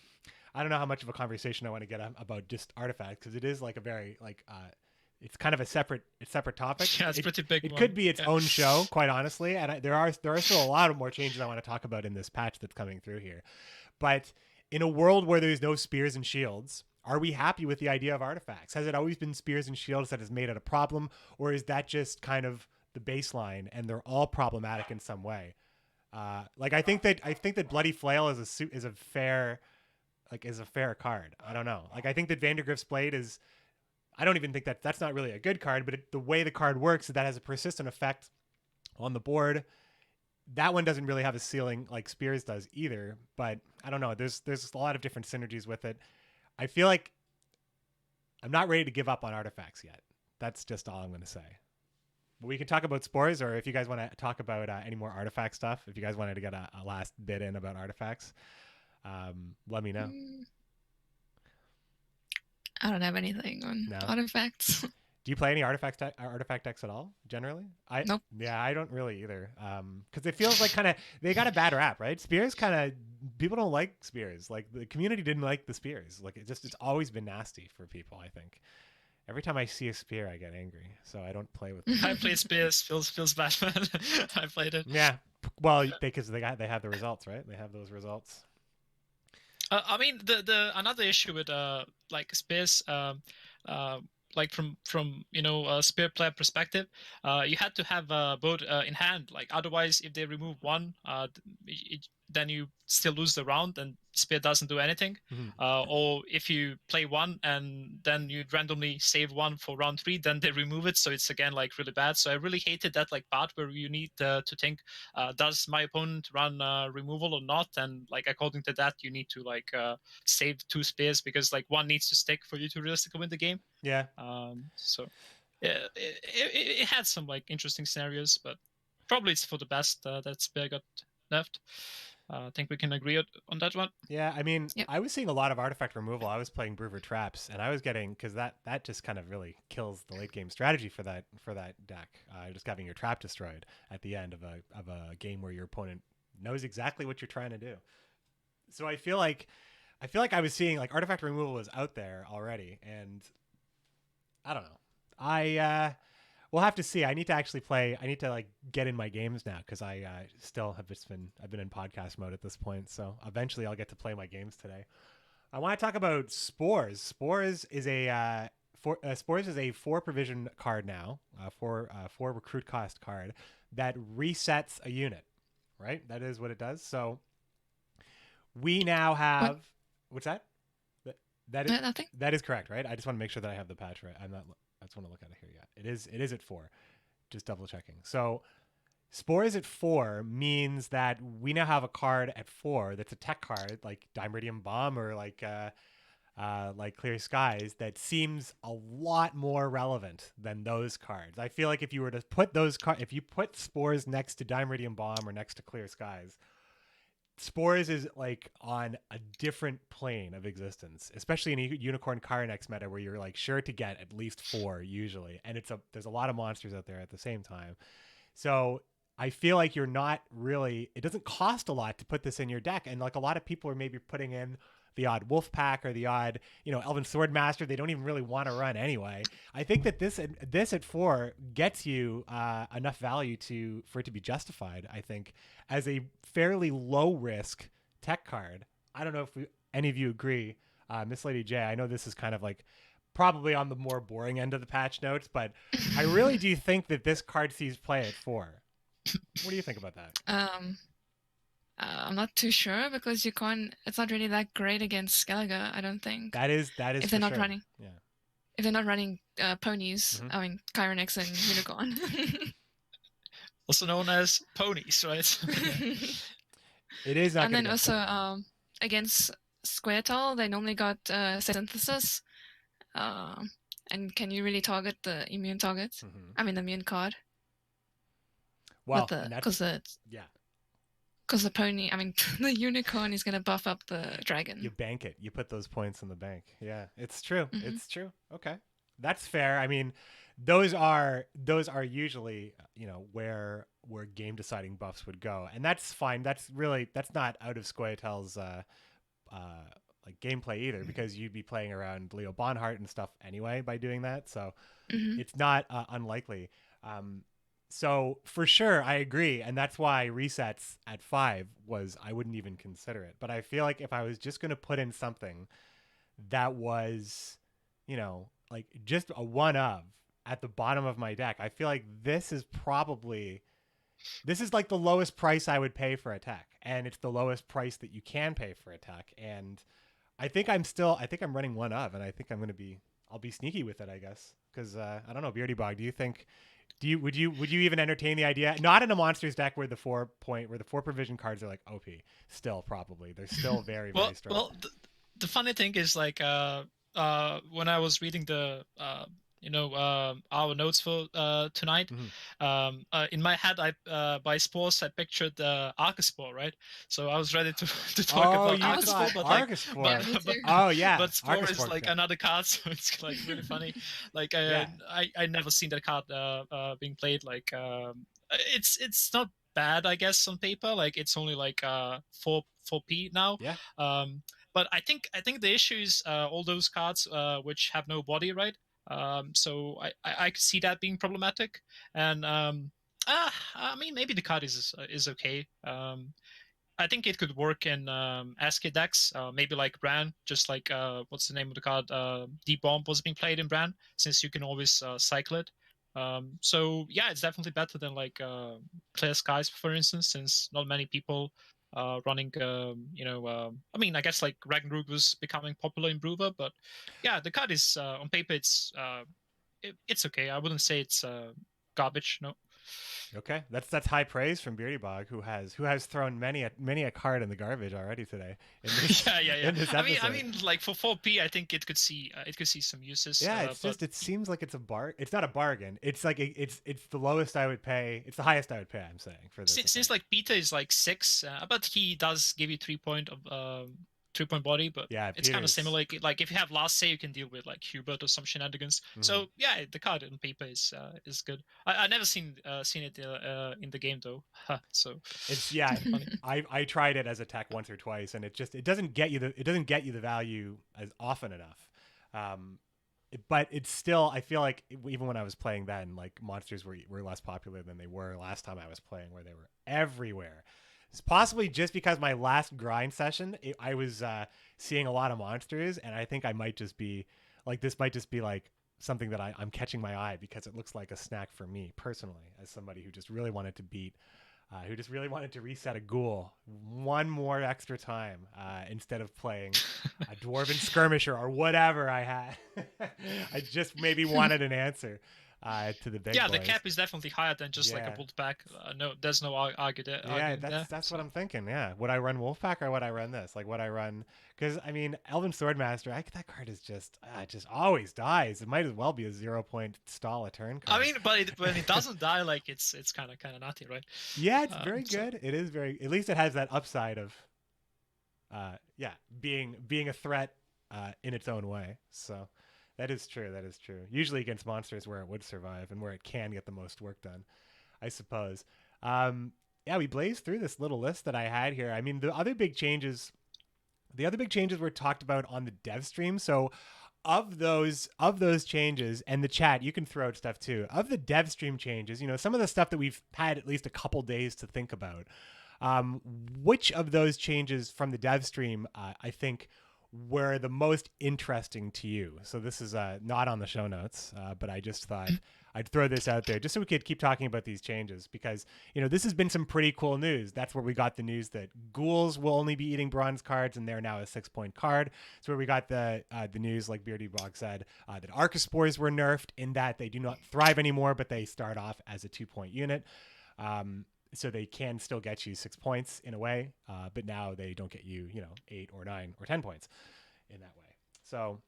I don't know how much of a conversation I want to get about just artifacts, because it is like a very it's kind of a separate topic. Yeah, it's pretty big. It could be its own show, quite honestly. And there are still a lot of more changes I want to talk about in this patch that's coming through here. But in a world where there's no spears and shields, are we happy with the idea of artifacts? Has it always been spears and shields that has made it a problem, or is that just kind of the baseline and they're all problematic in some way? I think that Bloody Flail is a fair card. I don't know. Like I think that Vandergrift's Blade is. I don't even think that's not really a good card, but the way the card works is that has a persistent effect on the board. That one doesn't really have a ceiling like Spears does either, but I don't know. There's a lot of different synergies with it. I feel like I'm not ready to give up on artifacts yet. That's just all I'm going to say. But we can talk about Spores, or if you guys want to talk about any more artifact stuff, if you guys wanted to get a last bit in about artifacts, let me know. I don't have anything on artifacts. Do you play any artifact decks at all, generally? Nope. Yeah, I don't really either. Because it feels like they got a bad rap, right? Spears people don't like Spears. Like the community didn't like the Spears. Like it's always been nasty for people, I think. Every time I see a spear, I get angry, so I don't play with them. I played Spears. Feels bad, man. I played it. Yeah, well, because they have the results, right? They have those results. I mean, the another issue with like Spears, like from a spear player perspective, you had to have both in hand. Like otherwise, if they remove one, then you still lose the round, and spear doesn't do anything. Or if you play one and then you randomly save one for round 3, then they remove it, so it's again like really bad. So I really hated that like part where you need to think, does my opponent run removal or not? And like according to that, you need to like save 2 spears because like one needs to stick for you to realistically win the game. Yeah. So yeah, it had some like interesting scenarios, but probably it's for the best that spear got nerfed. I think we can agree on that one. Yeah, I mean, I was seeing a lot of artifact removal. I was playing Brewer Traps, and I was getting, because that just kind of really kills the late game strategy for that deck. Just having your trap destroyed at the end of a game where your opponent knows exactly what you're trying to do. So I feel like I was seeing like artifact removal was out there already, and I don't know. We'll have to see. I need to actually play. I need to like get in my games now because I still have I've been in podcast mode at this point. So eventually I'll get to play my games today. I want to talk about Spores. Spores is a 4 provision card now, 4 recruit cost card that resets a unit. right? That is what it does. So we now have what's that? Nothing. That is correct, right? I just want to make sure that I have the patch right. I just want to look at it here yet. It is at 4. Just double checking. So Spores at 4 means that we now have a card at 4 that's a tech card like Dimeridium Bomb or like Clear Skies that seems a lot more relevant than those cards. I feel like if you were to put those if you put Spores next to Dimeridium Bomb or next to Clear Skies, Spores is like on a different plane of existence, especially in a Unicorn Kyrenex meta where you're like sure to get at least 4 usually, and there's a lot of monsters out there at the same time. So I feel like you're not really, it doesn't cost a lot to put this in your deck, and like a lot of people are maybe putting in the odd Wolf Pack or the odd, Elven Swordmaster they don't even really want to run anyway. I think that this at 4 gets you enough value for it to be justified, I think, as a fairly low risk tech card. I don't know if any of you agree. MissLadyJay, I know this is kind of like probably on the more boring end of the patch notes, but I really do think that this card sees play at 4. What do you think about that? I'm not too sure because you can't. It's not really that great against Skellige, I don't think. That is if they're not sure. running. Yeah. If they're not running ponies, I mean Kyrenex and Unicorn. Also known as ponies, right? It is not. And then also against Squirtle, they normally got Synthesis. And can you really target the immune target? I mean the immune card. Well, because the pony, I mean, the unicorn is going to buff up the dragon. You bank it. You put those points in the bank. Yeah, it's true. It's true. Okay, that's fair. I mean, those are usually where game deciding buffs would go, and that's fine. That's not out of Squirtle's like gameplay either, because you'd be playing around Leo Bonhart and stuff anyway by doing that. So it's not unlikely. So for sure, I agree. And that's why resets at 5 I wouldn't even consider it. But I feel like if I was just going to put in something that was, like just a 1 of at the bottom of my deck, I feel like this is like the lowest price I would pay for a tech. And it's the lowest price that you can pay for a tech. And I think I'm running 1 of, and I think I'll be sneaky with it, I guess. Because I don't know, BeardyBog, do you think... Would you even entertain the idea? Not in a monsters deck where the 4 provision cards are like OP. Still, probably they're still very very strong. Well, the funny thing is like when I was reading the our notes for tonight, in my head by Spores I pictured Arcaspore, right? So I was ready to talk about Arcaspore, but but Spore is like another card, so it's like really funny. Like I never seen that card being played. Like it's not bad, I guess, on paper. Like it's only like 4p now. Yeah. But I think the issue is all those cards which have no body, right? So I could see that being problematic, and I mean maybe the card is okay. I think it could work in ASCII decks, maybe like Bran, just like what's the name of the card? Deep Bomb was being played in Bran, since you can always cycle it. So yeah, it's definitely better than like Clear Skies, for instance, since not many people running, I mean, I guess like Ragnarok was becoming popular in Brewer, but yeah, the card is on paper it's okay. I wouldn't say it's garbage. No. Okay, that's high praise from BeardyBog, who has thrown many a card in the garbage already today. In this I mean, like for 4p, I think it could see some uses. Yeah, it seems like it's a It's not a bargain. It's like it's the lowest I would pay. It's the highest I would pay. I'm saying for this. Since like Peter is like 6, but he does give you 3 point body, but yeah, it's kind of similar. Like if you have last say, you can deal with like Hubert or some shenanigans. So yeah, the card on paper is good. I never seen it in the game though. So it's I tried it as a tech once or twice, and it doesn't get you the value as often enough. But it's still, I feel like even when I was playing then, like monsters were less popular than they were last time I was playing, where they were everywhere. It's possibly just because my last grind session, I was seeing a lot of monsters, and I think I might just be like, this might just be like something that I'm catching my eye because it looks like a snack for me personally, as somebody who just really wanted to beat who just really wanted to reset a ghoul one more extra time instead of playing a dwarven skirmisher or whatever I had. I just maybe wanted an answer to the big boys. The cap is definitely higher than just like a bolt pack. No, there's no argument there. That's what I'm thinking. Yeah, would I run Wolfpack or would I run this? Like, would I run? Because I mean, Elven Swordmaster, that card is just always dies. It might as well be a 0-point stall a turn card. I mean, but when it doesn't die, like it's kind of nutty, right? Yeah, it's very good. It is very. At least it has that upside of, being a threat in its own way. So. That is true. That is true. Usually against monsters where it would survive and where it can get the most work done, I suppose. We blazed through this little list that I had here. I mean, the other big changes were talked about on the dev stream. So of those changes, and the chat, you can throw out stuff too. Of the dev stream changes, some of the stuff that we've had at least a couple days to think about. Which of those changes from the dev stream, I think, were the most interesting to you? So this is not on the show notes, but I just thought I'd throw this out there just so we could keep talking about these changes, because this has been some pretty cool news. That's where we got the news that ghouls will only be eating bronze cards, and they're now a 6-point card. It's where we got the news, like BeardyBog said, that Archospores were nerfed in that they do not thrive anymore, but they start off as a 2-point unit. So they can still get you 6 points in a way, but now they don't get you, 8 or 9 or 10 points in that way. So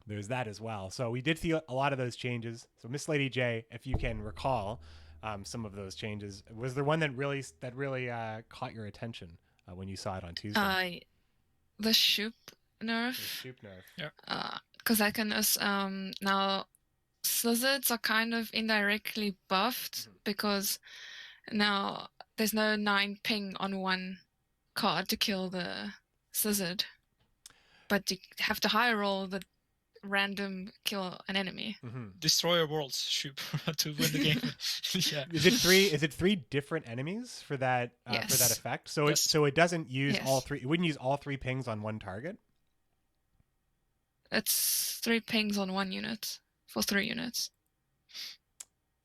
there's that as well. So we did see a lot of those changes. So MissLadyJay, if you can recall some of those changes, was there one that really caught your attention when you saw it on Tuesday? The Shoop nerf. The Shoop nerf. Yeah. Because I can now Slizzards are kind of indirectly buffed because now there's no 9 ping on one card to kill the Slizzard, but you have to high roll the random kill an enemy. Mm-hmm. Destroyer worlds Shoop to win the game. Yeah. Is it 3 different enemies for that Yes. for that effect? So Yes. it doesn't use Yes. all 3. It wouldn't use all 3 pings on one target. It's 3 pings on 1 unit for 3 units.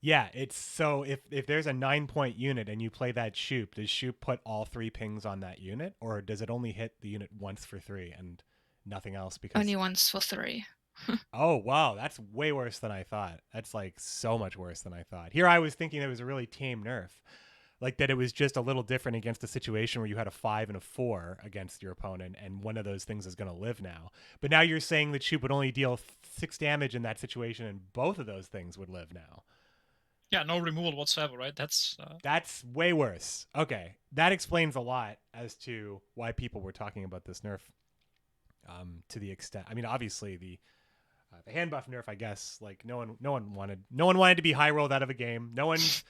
Yeah, it's so if there's a 9-point unit and you play that Shoop, does Shoop put all 3 pings on that unit, or does it only hit the unit once for 3 and nothing else? Because Only once for 3. Oh wow, that's way worse than I thought. That's like so much worse than I thought. Here I was thinking it was a really tame nerf, like that it was just a little different against a situation where you had a 5 and a 4 against your opponent, and one of those things is going to live now. But now you're saying that Shoop would only deal 6 damage in that situation, and both of those things would live now. Yeah, no removal whatsoever, right? That's way worse. Okay, that explains a lot as to why people were talking about this nerf. To the extent, I mean, obviously the hand buff nerf, I guess, like no one wanted to be high rolled out of a game. No one's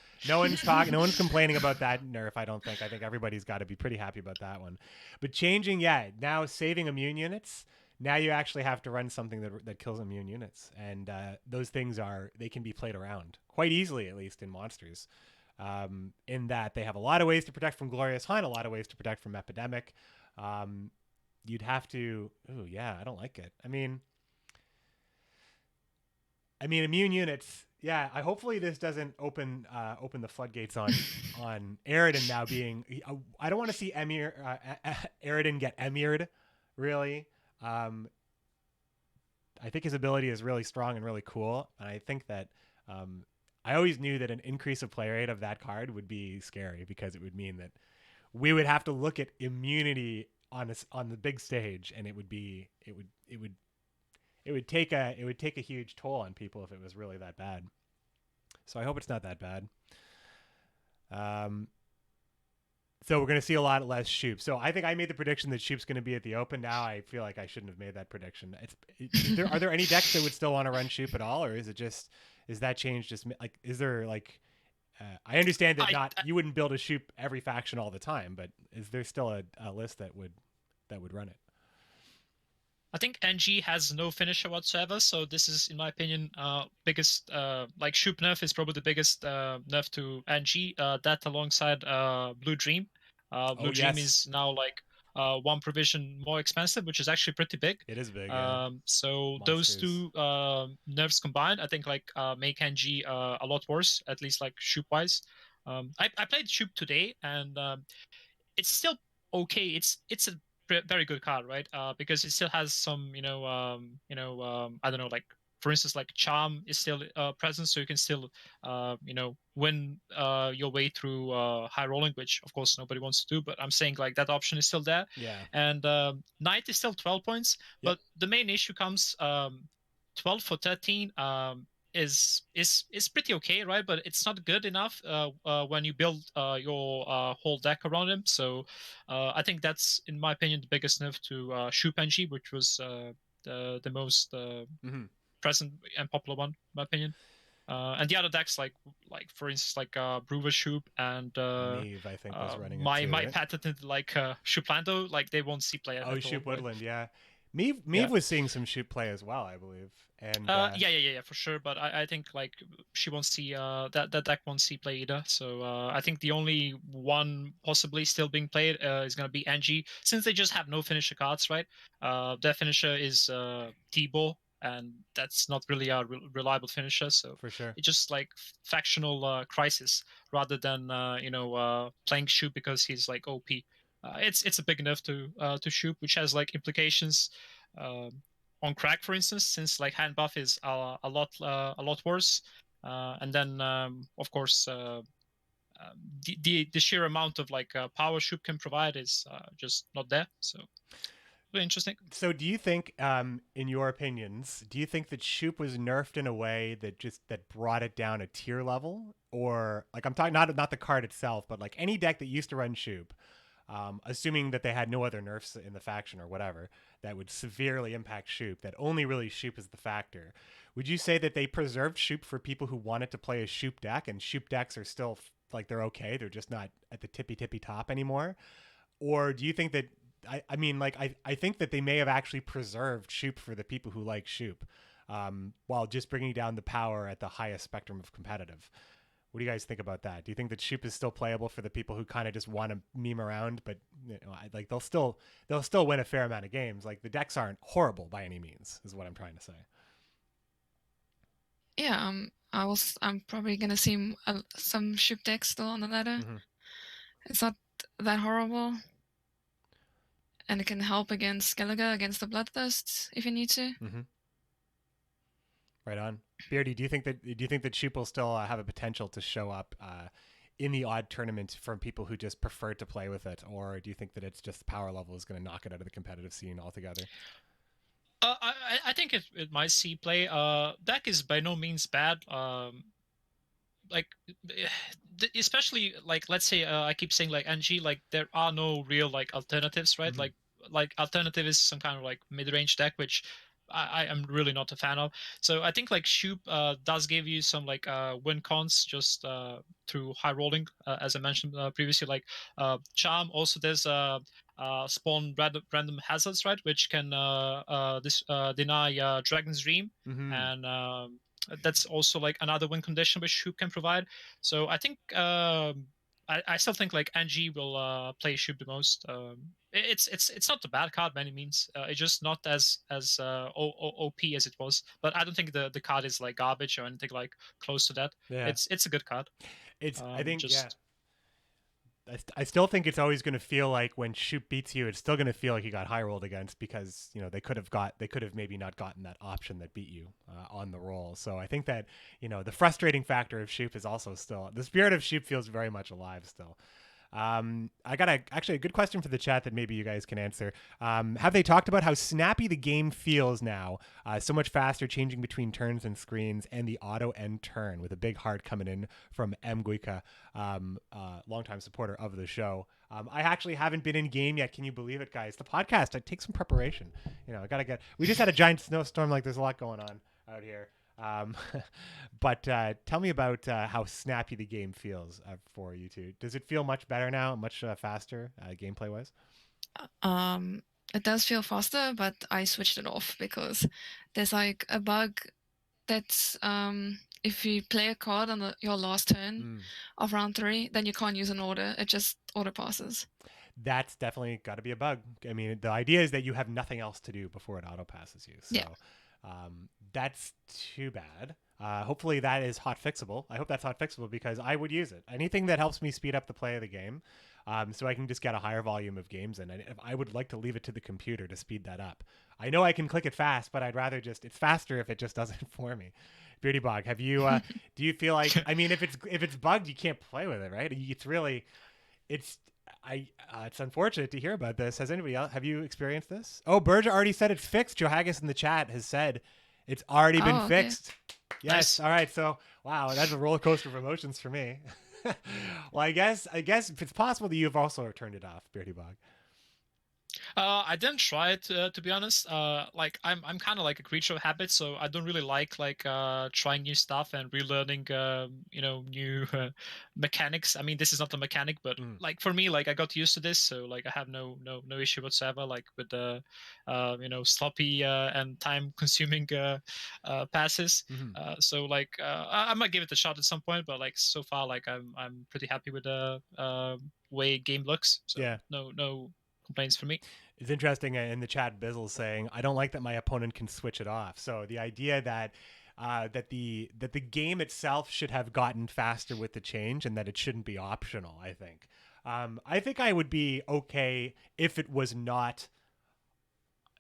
complaining about that nerf. I don't think. I think everybody's got to be pretty happy about that one. But changing, now saving immune units. Now you actually have to run something that kills immune units, and those things they can be played around quite easily, at least in monsters. In that they have a lot of ways to protect from Glorious Hunt, a lot of ways to protect from Epidemic. You'd have to. Oh yeah, I don't like it. I mean, immune units. Yeah, hopefully this doesn't open the floodgates on Aridin now being. I don't want to see Aridin get emired, really. I think his ability is really strong and really cool, and I think that I always knew that an increase of play rate of that card would be scary, because it would mean that we would have to look at immunity on the big stage, and it would take a huge toll on people if it was really that bad. So I hope it's not that bad. So we're going to see a lot less Shoop. So I think I made the prediction that Shoop's going to be at the Open. Now I feel like I shouldn't have made that prediction. Are there any decks that would still want to run Shoop at all, or is that change just like, is there like, I understand that you wouldn't build a Shoop every faction all the time, but is there still a list that would run it? I think NG has no finisher whatsoever, so this is, in my opinion, biggest like Shoop nerf is probably the biggest nerf to NG. That alongside Blue Dream. Blue Dream is now like 1 provision more expensive, which is actually pretty big. It is big. Yeah. So Monsters. those 2 nerfs combined, I think like make NG a lot worse, at least like Shoop wise. I played Shoop today, and it's still okay. It's a very good card, right? Because it still has some, I don't know, like for instance, like Charm is still present, so you can still, win your way through high rolling, which of course nobody wants to do. But I'm saying like that option is still there. Yeah. And Knight is still 12 points, Yep. but the main issue comes 12 for 13. Is pretty okay, right? But it's not good enough when you build your whole deck around him. So I think that's, in my opinion, the biggest nerf to Shu Penji, which was the most present and popular one, in my opinion. And the other decks, like for instance, like Brewer Shoop and Maeve, I think, was running my it too, right? patented like Shooplando, like they won't see play at all. Shoop right? Woodland, yeah. Maeve was seeing some Shoop play as well, I believe. And yeah, for sure. But I think like she won't see that deck won't see play either. So I think the only one possibly still being played is gonna be Angie, since they just have no finisher cards, right? Their finisher is T-Bo, and that's not really a reliable finisher. So for sure, it's just like factional crisis rather than playing Shoop because he's like OP. It's a big enough to Shoop, which has like implications. On crack, for instance, since like hand buff is a lot worse, and then of course the sheer amount of like power Shoop can provide is just not there. So really interesting. So do you think, in your opinions, do you think that Shoop was nerfed in a way that brought it down a tier level, or like I'm talking not the card itself, but like any deck that used to run Shoop? Assuming that they had no other nerfs in the faction or whatever that would severely impact Shoop, that only really Shoop is the factor. Would you say that they preserved Shoop for people who wanted to play a Shoop deck, and Shoop decks are still like they're okay, they're just not at the tippy top anymore? Or do you think that I think that they may have actually preserved Shoop for the people who like Shoop, while just bringing down the power at the highest spectrum of competitive? What do you guys think about that? Do you think that Shoop is still playable for the people who kind of just want to meme around, but like they'll still win a fair amount of games? Like the decks aren't horrible by any means, is what I'm trying to say. Yeah, I'm probably gonna see some Shoop decks still on the ladder. Mm-hmm. It's not that horrible, and it can help against Skellige, against the Bloodthirst if you need to. Mm-hmm. Right on. Beardy, do you think that Shoop will still have a potential to show up in the odd tournament from people who just prefer to play with it, or do you think that it's just the power level is going to knock it out of the competitive scene altogether? I think it might see play. Deck is by no means bad. Like especially like let's say I keep saying like NG, like there are no real like alternatives, right? Mm-hmm. Like alternative is some kind of like mid-range deck, which I am really not a fan of. So I think like Shoop does give you some like win cons just through high rolling, as I mentioned previously. Like Charm also there's spawn random hazards, right, which can deny Dragon's Dream, Mm-hmm. and that's also like another win condition which Shoop can provide. So I think I still think like NG will play Shoop the most. It's not a bad card by any means. It's just not as OP as it was. But I don't think the card is like garbage or anything like close to that. Yeah. It's a good card. I think I still think it's always going to feel like when Shoop beats you, it's still going to feel like you got high rolled against, because they could have maybe not gotten that option that beat you on the roll. So I think that the frustrating factor of Shoop is also still, the spirit of Shoop feels very much alive still. I got actually a good question for the chat that maybe you guys can answer. Have they talked about how snappy the game feels now? So much faster, changing between turns and screens, and the auto end turn, with a big heart coming in from M. Guika, longtime supporter of the show. I actually haven't been in game yet. Can you believe it, guys? The podcast, I take some preparation. We just had a giant snowstorm. Like there's a lot going on out here. But tell me about how snappy the game feels for you two. Does it feel much better now, much faster gameplay wise? It does feel faster, but I switched it off because there's like a bug that's if you play a card on your last turn of round 3, then you can't use an order. It just auto passes. That's definitely got to be a bug. I mean, the idea is that you have nothing else to do before it auto passes you. So. Yeah. That's too bad. Hopefully that is hot fixable. I hope that's hot fixable because I would use it. Anything that helps me speed up the play of the game, so I can just get a higher volume of games in. And I would like to leave it to the computer to speed that up. I know I can click it fast, but I'd rather it's faster if it just does it for me. BeardyBog, have you? Do you feel like? I mean, if it's bugged, you can't play with it, right? It's unfortunate to hear about this. Has anybody else? Have you experienced this? Oh, Berger already said it's fixed. Johaggis in the chat has said it's already been fixed. Yes. Nice. All right. So, wow, that's a roller coaster of emotions for me. Well, I guess if it's possible that you've also turned it off, BeardyBog. I didn't try it to be honest. Like I'm kind of like a creature of habit, so I don't really like trying new stuff and relearning new mechanics. I mean, this is not a mechanic, but like for me, like I got used to this, so like I have no issue whatsoever. Like with the sloppy and time consuming passes. So like I might give it a shot at some point, but like so far, like I'm pretty happy with the way game looks. So yeah, no complaints for me. It's interesting in the chat. Bizzle's saying, "I don't like that my opponent can switch it off." So the idea that the game itself should have gotten faster with the change, and that it shouldn't be optional. I think I would be okay if it was not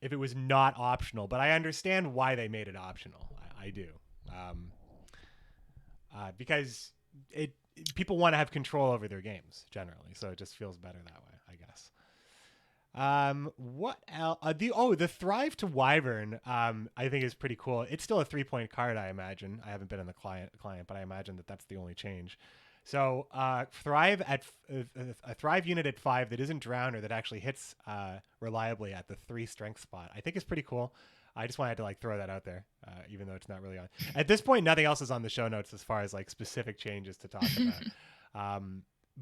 optional, but I understand why they made it optional. I do, because people want to have control over their games generally, so it just feels better that way, I guess. What else? The Thrive to Wyvern, I think is pretty cool. It's still a 3-point card, I imagine. I haven't been in the client, but I imagine that's the only change. So, Thrive at a Thrive unit at 5 that isn't Drown or that actually hits reliably at the 3 strength spot, I think is pretty cool. I just wanted to like throw that out there, even though it's not really on. At this point, nothing else is on the show notes as far as like specific changes to talk about.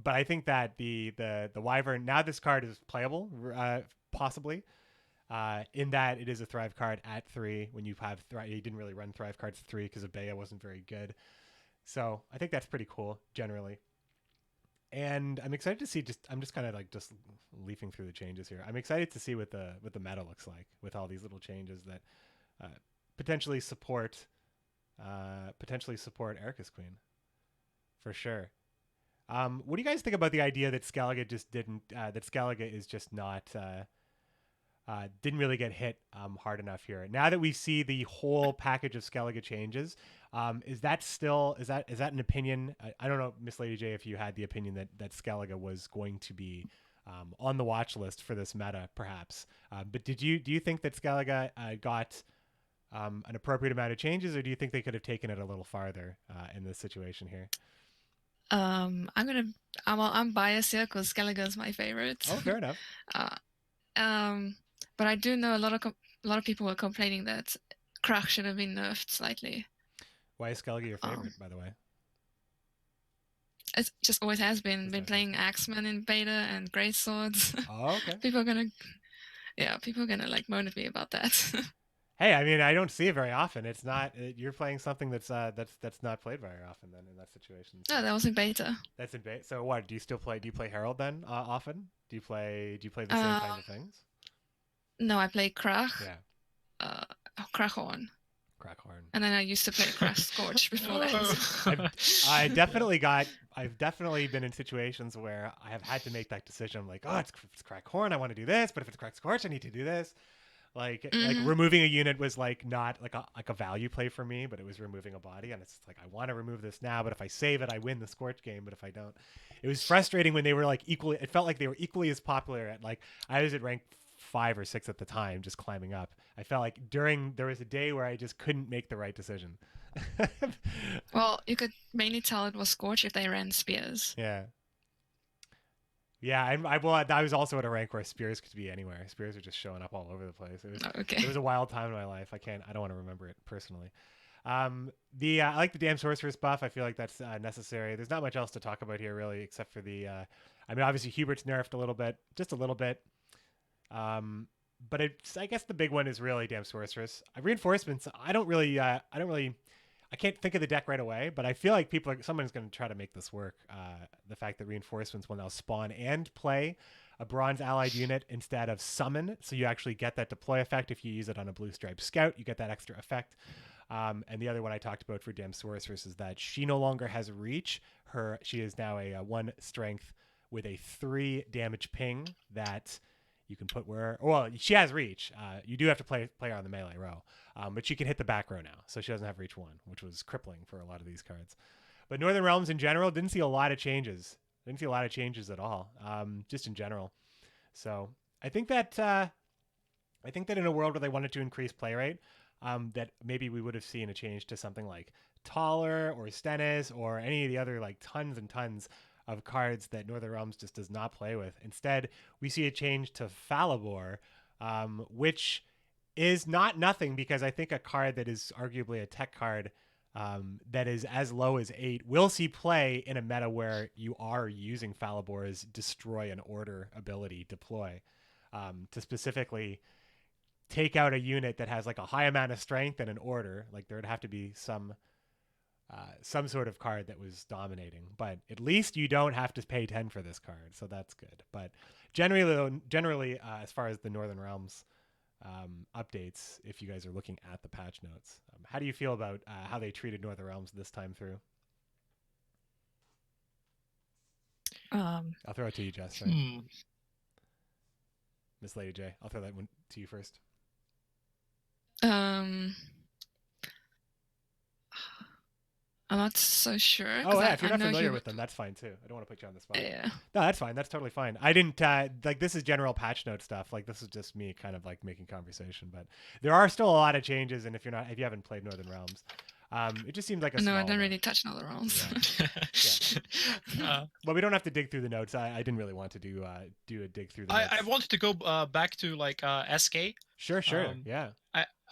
But I think that the Wyvern, now this card is playable, possibly, in that it is a Thrive card at 3 when you have you didn't really run Thrive cards at 3 because Abea wasn't very good. So I think that's pretty cool generally. And I'm excited to see I'm just kind of like just leafing through the changes here. I'm excited to see what the meta looks like with all these little changes that potentially support Erica's Queen for sure. What do you guys think about the idea that Skellige just didn't? That Skellige is just not didn't really get hit hard enough here. Now that we see the whole package of Skellige changes, is that an opinion? I don't know, MissLadyJay, if you had the opinion that Skellige was going to be on the watch list for this meta, perhaps. But do you think that Skellige got an appropriate amount of changes, or do you think they could have taken it a little farther in this situation here? I'm biased here because Skellige is my favorite. Oh, fair enough. But I do know a lot of people were complaining that Krach should have been nerfed slightly. Why is Skellige your favorite, by the way? It just always has been playing Axeman in beta and Great Swords. Oh, okay. People are gonna like moan at me about that. Hey, I mean, I don't see it very often. It's not you're playing something that's not played very often then in that situation. So. No, that was in beta. That's in beta. So what? Do you play Herald then often? Do you play the same kind of things? No, I play Krach. Yeah. Krachhorn. Crackhorn. And then I used to play Crash Scorch before that. I've definitely been in situations where I have had to make that decision. I'm like, oh, it's Crackhorn, I want to do this, but if it's Crack Scorch, I need to do this. Like removing a unit was like not like a value play for me, but it was removing a body, and it's like I want to remove this now, but if I save it, I win the Scorch game. But if I don't, it was frustrating when they were like equally. It felt like they were equally as popular at like I was at rank 5 or 6 at the time, just climbing up. I felt like there was a day where I just couldn't make the right decision. Well, you could mainly tell it was Scorch if they ran spears. Yeah. I was also at a rank where spears could be anywhere. Spears are just showing up all over the place. It was a wild time in my life. I don't want to remember it personally. I like the Damn Sorceress buff. I feel like that's necessary. There's not much else to talk about here really, except for obviously Hubert's nerfed a little bit, just a little bit. But I guess the big one is really Damn Sorceress. Reinforcements, I can't think of the deck right away, but I feel like someone's going to try to make this work. The fact that Reinforcements will now spawn and play a bronze allied unit instead of summon, so you actually get that deploy effect. If you use it on a blue stripe scout, you get that extra effect. And the other one I talked about for Damsaurus is that she no longer has reach. She is now a 1 strength with a 3 damage ping that you can put where. Well, she has reach. You do have to play her on the melee row, but she can hit the back row now, so she doesn't have reach 1, which was crippling for a lot of these cards. But Northern Realms in general didn't see a lot of changes. Didn't see a lot of changes at all, just in general. So I think that in a world where they wanted to increase play rate, that maybe we would have seen a change to something like Taller or Stennis or any of the other like tons and tons of cards that Northern Realms just does not play with. Instead, we see a change to Falibor, which is not nothing, because I think a card that is arguably a tech card that is as low as 8 will see play in a meta where you are using Falibor's Destroy an Order ability deploy to specifically take out a unit that has like a high amount of strength and an order. Like there would have to be some sort of card that was dominating, but at least you don't have to pay 10 for this card, so that's good. But generally, as far as the Northern Realms updates, if you guys are looking at the patch notes, how do you feel about how they treated Northern Realms this time through? I'll throw it to you, Jess. MissLadyJay, I'll throw that one to you first. I'm not so sure. Oh, yeah, if you're not familiar with them, that's fine too. I don't want to put you on the spot. Yeah. No, that's fine. That's totally fine. I didn't like this is general patch note stuff. Like this is just me kind of like making conversation, but there are still a lot of changes. And if you haven't played Northern Realms, it just seems like a no, I don't really touch Northern Realms. Yeah. Well, we don't have to dig through the notes. I didn't really want to do a dig through the notes. I wanted to go back to like SK. Sure. Yeah.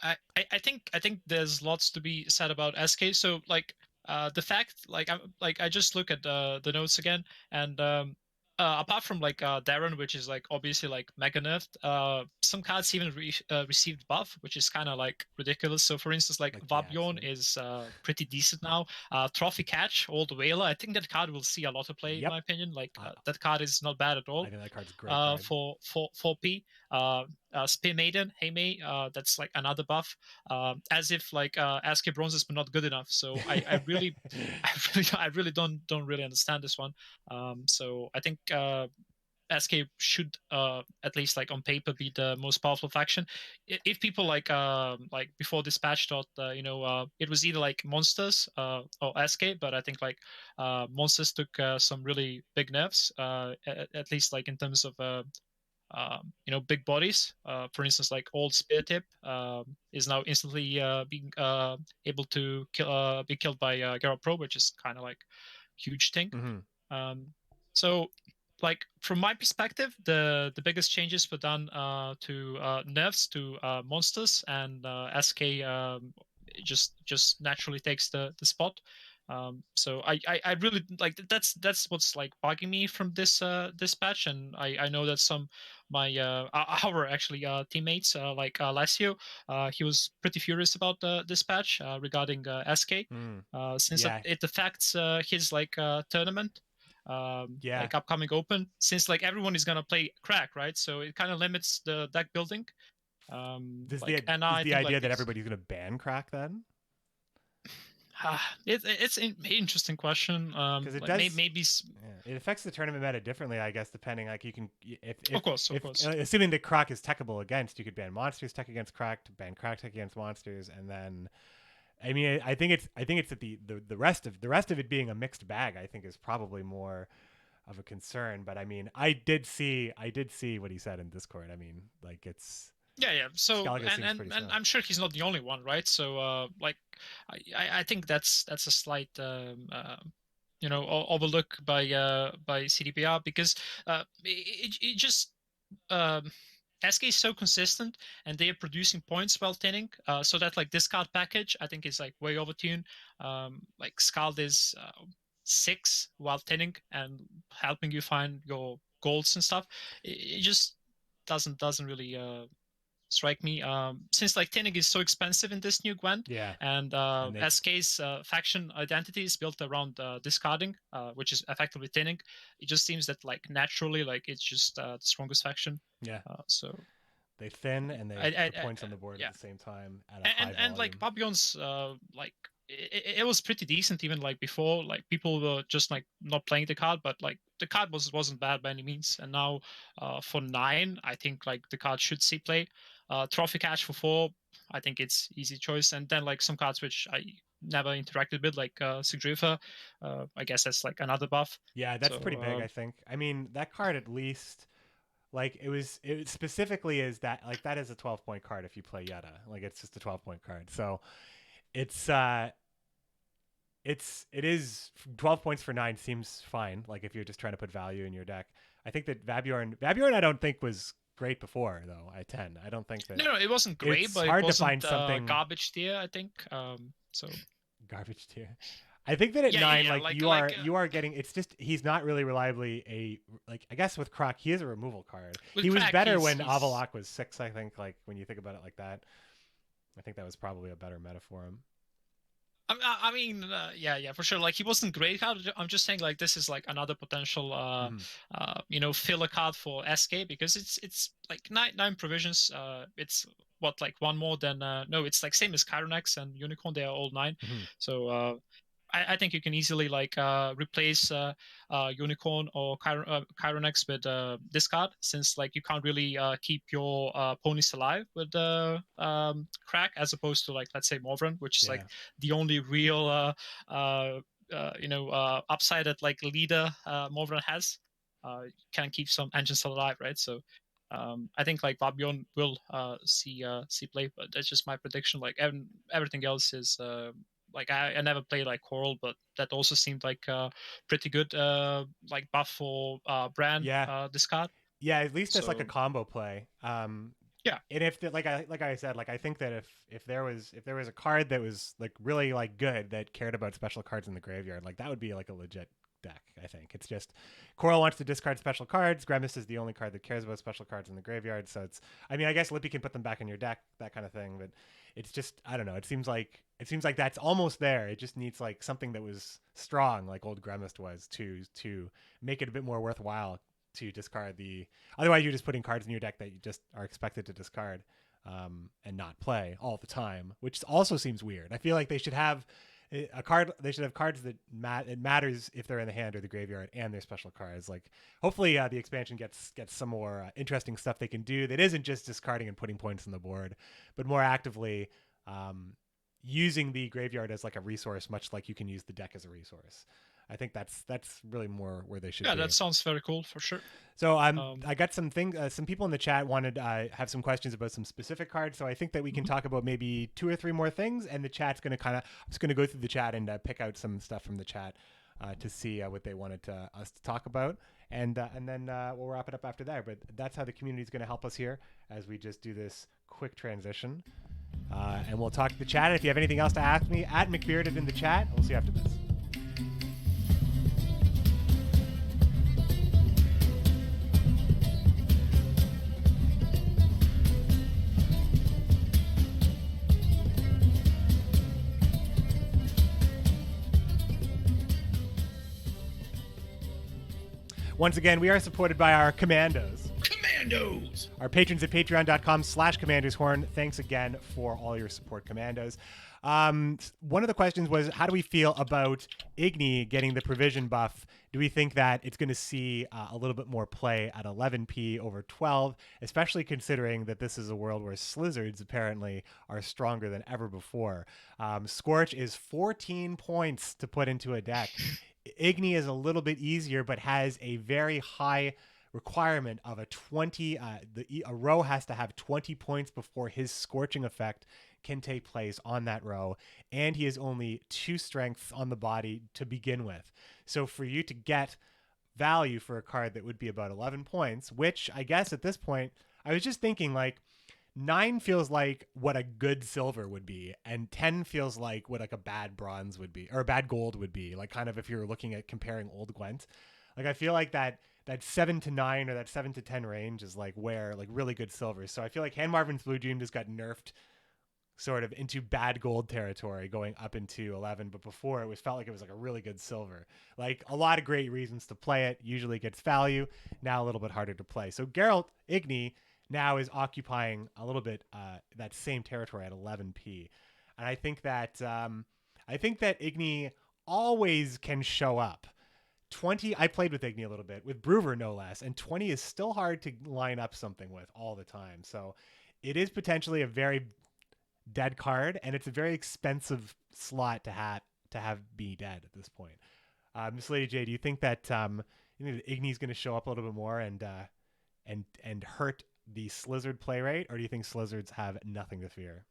I think there's lots to be said about SK. So like the fact I just look at the notes again, and apart from like Darren, which is like obviously like mega nerfed, some cards even received buff, which is kind of like ridiculous. So for instance, like Vabjorn is pretty decent now. Trophy Catch, Old Whaler, I think that card will see a lot of play in my opinion. Like that card is not bad at all. I think that card's great. For 4P. Spear Maiden, Hey May, that's like another buff. As if like SK bronzes were not good enough. So I really don't really understand this one. So I think SK should at least like on paper be the most powerful faction. If people like before this patch thought it was either like Monsters or SK, but I think like Monsters took some really big nerfs, at least like in terms of big bodies. For instance, like old Spear Tip is now instantly being able to be killed by Geralt Pro, which is kind of like huge thing. Mm-hmm. So like from my perspective, the biggest changes were done to nerfs to monsters, and SK just naturally takes the spot. So I really like that's what's like bugging me from this patch, and I know that some our actually teammates like Alessio, he was pretty furious about this patch regarding SK, since it affects his like tournament, like upcoming open, since like everyone is gonna play crack, right? So it kind of limits the deck building. Is the idea that everybody's gonna ban crack then? It's an interesting question, because it does, maybe it affects the tournament meta differently, I guess, depending. Like you can, if of course, assuming that Croc is techable against, you could ban monsters tech against Croc, ban Croc tech against monsters, and then I mean I think it's that the rest of it being a mixed bag, I think, is probably more of a concern. But I mean I did see what he said in Discord. I mean, like it's so and I'm sure he's not the only one, right? So like I think that's a slight overlook by CDPR, because it just SK is so consistent, and they are producing points while thinning, so that like this card package I think is like way overtuned. Like Scald is 6 while thinning and helping you find your golds and stuff. It just doesn't really strike me, since like thinning is so expensive in this new Gwent, and SK's faction identity is built around discarding, which is effectively thinning. It just seems that like naturally like it's just the strongest faction. So They thin and they put points on the board at the same time at a high volume. And like Babylon's like it was pretty decent even like before. Like people were just like not playing the card, but like the card wasn't bad by any means. And now for 9, I think like the card should see play. Trophy Cash for 4, I think it's easy choice. And then like some cards which I never interacted with, like Sigdrifa. I guess that's like another buff. Yeah, that's pretty big, I think. I mean, that card at least, like it specifically is that, like, that is a 12-point card if you play Yetta. Like, it's just a 12-point card. So it is 12 points for 9 seems fine. Like, if you're just trying to put value in your deck. I think that Vabjorn I don't think was great before though at 10. I don't think that. No, it wasn't great, it's but hard it wasn't to find something garbage tier, I think. So garbage tier. I think that at 9, you are getting. It's just he's not really reliably I guess with Croc he is a removal card. He was better when Avalok was 6. I think, like, when you think about it like that. I think that was probably a better meta for him. I mean, yeah, for sure. Like, he wasn't great card. I'm just saying, like, this is like another potential, filler card for SK, because it's like 9 provisions. It's what, like one more than no, it's like same as Chironex and Unicorn. They are all 9. So I think you can easily like replace Unicorn or Chironex with this card, since like you can't really keep your ponies alive with Crack, as opposed to, like, let's say Morvran, which is like the only real upside that like leader Morvran has. Can keep some engines alive, right? So I think like Babylon will see play, but that's just my prediction. Like everything else is. Like I never played like Coral, but that also seemed like pretty good like buff for Bran this card. Yeah, at least it's like a combo play. Yeah. And if like I said, like I think that if there was a card that was like really like good that cared about special cards in the graveyard, like that would be like a legit deck. I think it's just Coral wants to discard special cards. Grimace is the only card that cares about special cards in the graveyard. So it's, I mean, I guess Lippy can put them back in your deck, that kind of thing. But it's just, I don't know. It seems like that's almost there. It just needs like something that was strong, like old Grimace was, to make it a bit more worthwhile to discard the. Otherwise, you're just putting cards in your deck that you just are expected to discard and not play all the time, which also seems weird. I feel like they should have They should have cards that it matters if they're in the hand or the graveyard, and they're special cards. Like, hopefully the expansion gets some more interesting stuff they can do that isn't just discarding and putting points on the board, but more actively using the graveyard as like a resource, much like you can use the deck as a resource. I think that's really more where they should be. Yeah, that sounds very cool for sure. So I got some people in the chat wanted have some questions about some specific cards. So I think that we can talk about maybe 2 or 3 more things, and the chat's going to I'm just going to go through the chat and pick out some stuff from the chat to see what they wanted us to talk about, and then we'll wrap it up after that. But that's how the community is going to help us here as we just do this quick transition, and we'll talk to the chat. If you have anything else to ask me, at McBeard in the chat. We'll see you after this. Once again, we are supported by our Commandos. Commandos! Our patrons at patreon.com/CommandersHorn. Thanks again for all your support, Commandos. One of the questions was, how do we feel about Igni getting the provision buff? Do we think that it's going to see a little bit more play at 11p over 12, especially considering that this is a world where Slizzards apparently are stronger than ever before? Scorch is 14 points to put into a deck. Igni is a little bit easier, but has a very high requirement of a 20. A row has to have 20 points before his scorching effect can take place on that row, and he has only 2 strengths on the body to begin with. So for you to get value for a card that would be about 11 points, which I guess at this point, I was just thinking like 9 feels like what a good silver would be, and 10 feels like what like a bad bronze would be, or a bad gold would be, like kind of if you're looking at comparing old Gwent. Like I feel like that 7 to 9 or that 7 to 10 range is like where like really good silver. So I feel like Hand Marvin's Blue Dream just got nerfed sort of into bad gold territory going up into 11, but before it felt like it was like a really good silver. Like a lot of great reasons to play it, usually gets value, now a little bit harder to play. So Geralt Igni, now is occupying a little bit that same territory at 11p, and I think that Igni always can show up. 20, I played with Igni a little bit, with Brewer no less, and 20 is still hard to line up something with all the time. So it is potentially a very dead card, and it's a very expensive slot to have be dead at this point. MissLadyJay, do you think that Igni's going to show up a little bit more and hurt the Slizzard play rate, or do you think Slizzards have nothing to fear?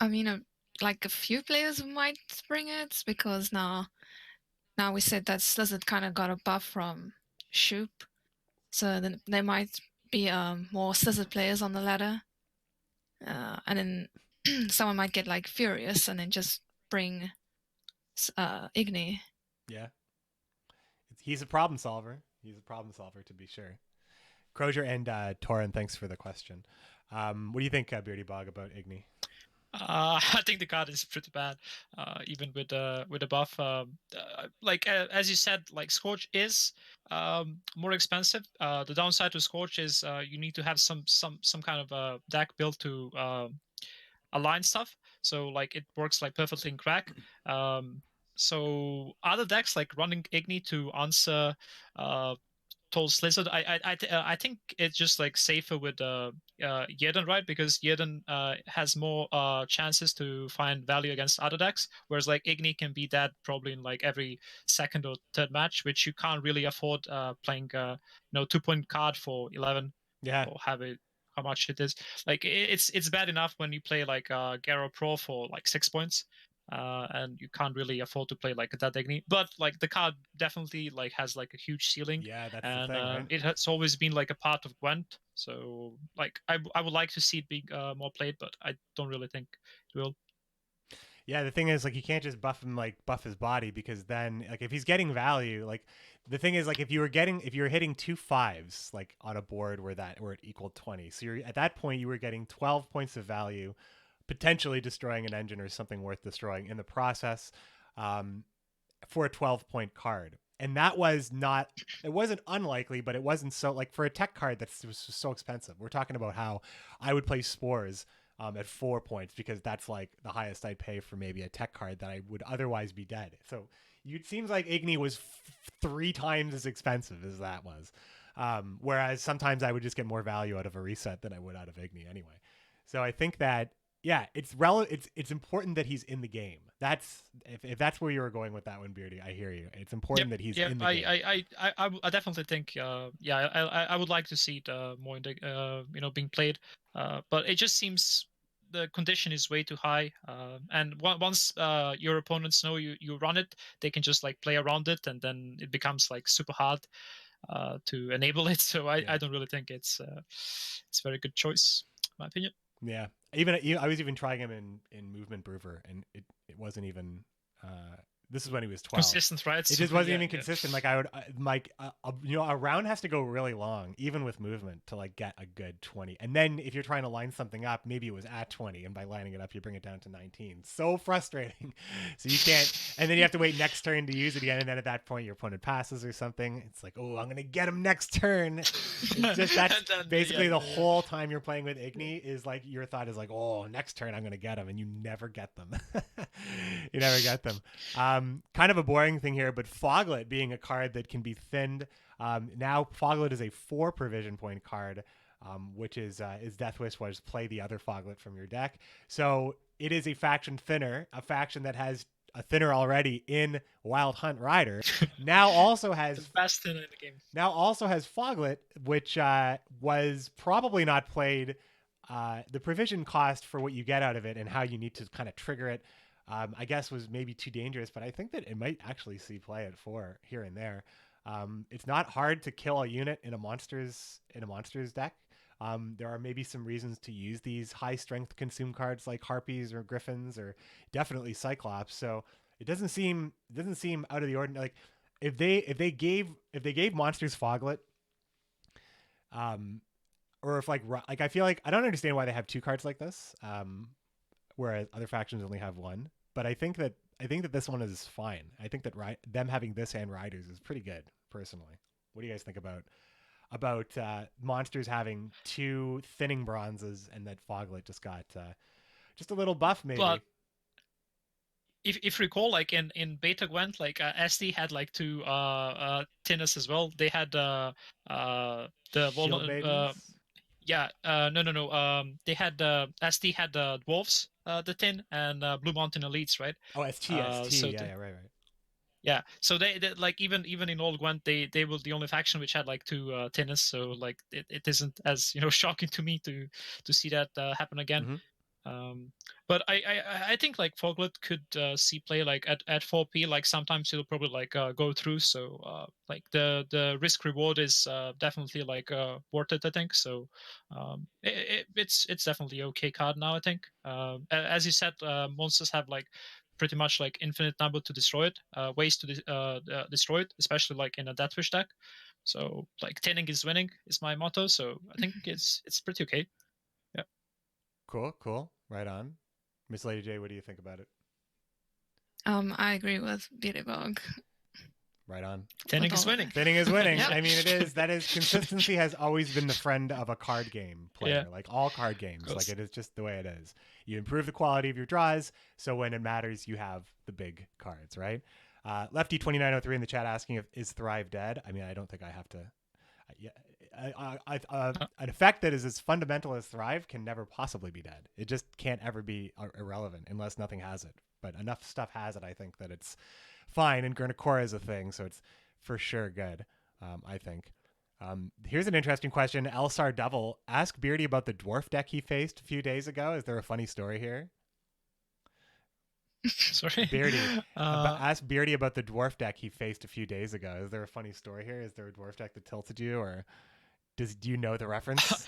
I mean, like a few players might bring it, because now we said that Slizzard kind of got a buff from Shoop, so then there might be more Slizzard players on the ladder, and then someone might get like furious and then just bring Igni. Yeah, he's a problem solver. He's a problem solver, to be sure. Crozier and Torin, thanks for the question. What do you think, BeardyBog, about Igni? I think the card is pretty bad, even with a buff. As you said, like Scorch is more expensive. The downside to Scorch is you need to have some kind of a deck built to align stuff. So like it works like perfectly in Crack. So other decks like running Igni to answer Toll Slizzard, I think it's just like safer with Jeden, right? Because Jeden has more chances to find value against other decks, whereas like Igni can be dead probably in like every second or third match, which you can't really afford playing 2-point card for 11. Yeah. Or have it how much it is. Like it's bad enough when you play like Garo Pro for like 6 points. And you can't really afford to play like that Igni, but like the card definitely like has like a huge ceiling. Yeah, that's and the thing, right? It has always been like a part of Gwent, so like I would like to see it being more played, but I don't really think it will. Yeah, the thing is, like, you can't just buff him, like, buff his body, because then, like, if he's getting value, like, the thing is, like, if you were hitting 2 5s, like, on a board where it equaled 20, so at that point you were getting 12 points of value, potentially destroying an engine or something worth destroying in the process, for a 12-point card. And that was it wasn't unlikely, but it wasn't so, like, for a tech card that was so expensive. We're talking about how I would play Spores at 4 points, because that's like the highest I'd pay for maybe a tech card that I would otherwise be dead. So it seems like Igni was 3 times as expensive as that was. Whereas sometimes I would just get more value out of a reset than I would out of Igni anyway. So I think that, yeah, it's important that he's in the game. That's if that's where you were going with that one, Beardy. I hear you. It's important that he's in the game. I definitely think I would like to see it more in the being played. But it just seems the condition is way too high. And once your opponents know you run it, they can just like play around it, and then it becomes like super hard to enable it. So I don't really think it's a very good choice, in my opinion. Yeah, I was even trying him in Movement Brewer, and it wasn't even. This is when he was 12. Consistent, right? It just wasn't even consistent. Like I would, a round has to go really long, even with movement, to like get a good 20. And then if you're trying to line something up, maybe it was at 20, and by lining it up, you bring it down to 19. So frustrating. So you can't, and then you have to wait next turn to use it again. And then at that point, your opponent passes or something. It's like, oh, I'm gonna get him next turn. It's just that's basically the whole time you're playing with Igni is like your thought is like, oh, next turn I'm gonna get him, and you never get them. You never get them. Kind of a boring thing here, but Foglet being a card that can be thinned. Now Foglet is a 4 provision point card, which is Death Wish was play the other Foglet from your deck. So it is a faction thinner, a faction that has a thinner already in Wild Hunt Rider. Now also has the best thinner in the game. Now also has Foglet, which was probably not played. The provision cost for what you get out of it and how you need to kind of trigger it, I guess was maybe too dangerous, but I think that it might actually see play at 4 here and there. It's not hard to kill a unit in a monsters deck. There are maybe some reasons to use these high strength consume cards like Harpies or Griffins or definitely Cyclops. So it doesn't seem out of the ordinary. Like if they gave monsters Foglet, or if like I feel like I don't understand why they have 2 cards like this, whereas other factions only have 1. But I think that this one is fine. I think that them having this and Riders is pretty good, personally. What do you guys think about about monsters having 2 thinning bronzes, and that Foglet just got just a little buff, maybe. But if you recall, like in Beta Gwent, like SD had like 2 thinners as well. They had the Shield maidens? no. They had SD had dwarves, the thin, and Blue Mountain elites, right? Oh, ST. So Yeah, right. yeah, so they like even in old Gwent, they were the only faction which had like 2 thinners. So like it isn't as shocking to me to see that happen again. Mm-hmm. But I think like Foglet could see play like at 4P. Like sometimes he'll probably like go through. So like the risk reward is definitely like worth it, I think. So it's definitely okay card now, I think. As you said, monsters have like pretty much like infinite number to destroy it, ways to destroy it, especially like in a Deathwish deck. So like thinning is winning is my motto. So I think it's pretty okay. Yeah. Cool. Right on. MissLadyJay, what do you think about it? I agree with BeardyBog. Right on. Thinning is winning. Thinning is winning. Yeah. I mean, that is consistency has always been the friend of a card game player. Yeah. Like all card games, like it is just the way it is. You improve the quality of your draws, so when it matters, you have the big cards, right? Lefty2903 in the chat asking is Thrive dead? I mean, I don't think I have to. An effect that is as fundamental as Thrive can never possibly be dead. It just can't ever be irrelevant unless nothing has it. But enough stuff has it, I think, that it's fine. And Gurnikora is a thing, so it's for sure good, I think. Here's an interesting question. Elsar Devil, ask Beardy about the dwarf deck he faced a few days ago. Is there a funny story here? Sorry, Beardy. Ask Beardy about the dwarf deck he faced a few days ago. Is there a funny story here? Is there a dwarf deck that tilted you, or do you know the reference?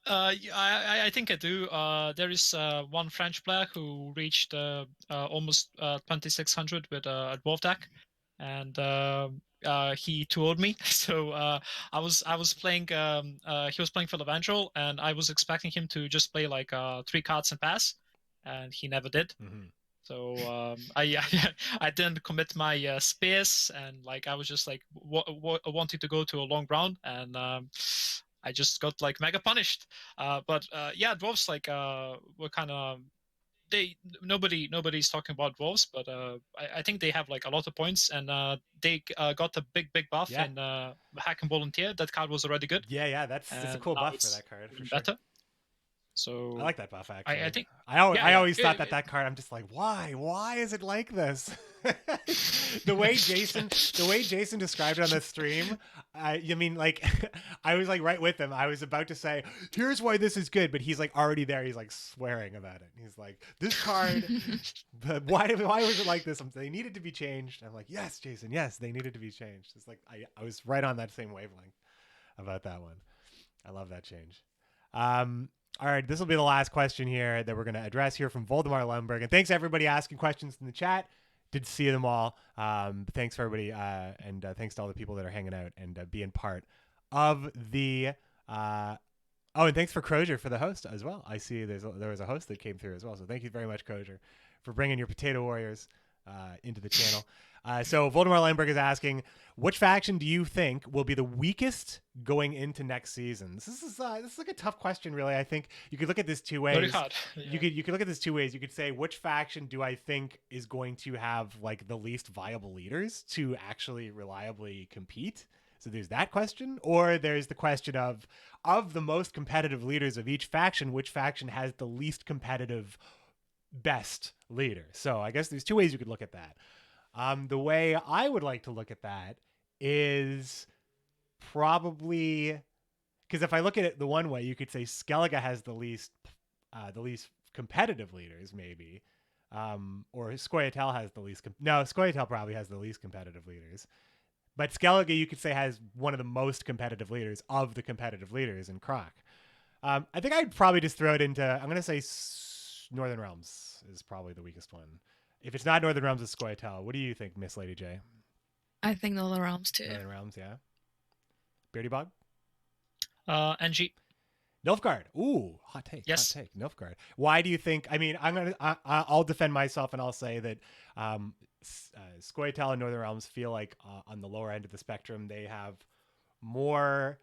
I think I do. There is one French player who reached almost 2600 with a dwarf deck, and he toured me. So I was playing. He was playing for Levandrel, and I was expecting him to just play like 3 cards and pass, and he never did. Mm-hmm. So I didn't commit my spears, and like I was just like wanting to go to a long round, and I just got like mega punished. But dwarves like were kind of nobody's talking about dwarves, but I think they have like a lot of points, and they got a big buff in Hack and Volunteer. That card was already good. Yeah, that's a cool buff for that card. For sure. Better. So I like that buff actually. I think I always thought that card. I'm just like, why is it like this? the way Jason described it on the stream, I mean, like, I was like right with him. I was about to say, here's why this is good, but he's like already there. He's like swearing about it. He's like, this card, but why was it like this? They needed to be changed. I'm like, yes, Jason, yes, they needed to be changed. It's like I was right on that same wavelength about that one. I love that change. All right, this will be the last question here that we're going to address here from Voldemar Lundberg. And thanks everybody asking questions in the chat. Did see them all. Thanks for everybody, and thanks to all the people that are hanging out and being part of the. And thanks for Crozier for the host as well. I see there was a host that came through as well. So thank you very much, Crozier, for bringing your Potato Warriors into the channel. So Voldemar Lundberg is asking, which faction do you think will be the weakest going into next season? This is like a tough question, really. I think you could look at this 2 ways. Very hard. Yeah. You could look at this 2 ways. You could say, which faction do I think is going to have like the least viable leaders to actually reliably compete? So there's that question, or there's the question of the most competitive leaders of each faction, which faction has the least competitive best leader? So I guess there's 2 ways you could look at that. The way I would like to look at that is probably, because if I look at it the one way, you could say Skellige has the least competitive leaders, maybe, or Scoia'tael has the least. Scoia'tael probably has the least competitive leaders, but Skellige you could say has one of the most competitive leaders of the competitive leaders in Croc. I think I'd probably just throw it into. I'm going to say Northern Realms is probably the weakest one. If it's not Northern Realms, it's Scoia'tael. What do you think, MissLadyJay? I think Northern Realms too. Northern Realms, yeah. BeardyBog? NG. Nilfgaard. Ooh, hot take. Yes. Hot take. Nilfgaard. Why do you think? I mean, I'll defend myself and I'll say that Scoia'tael and Northern Realms feel like on the lower end of the spectrum they have more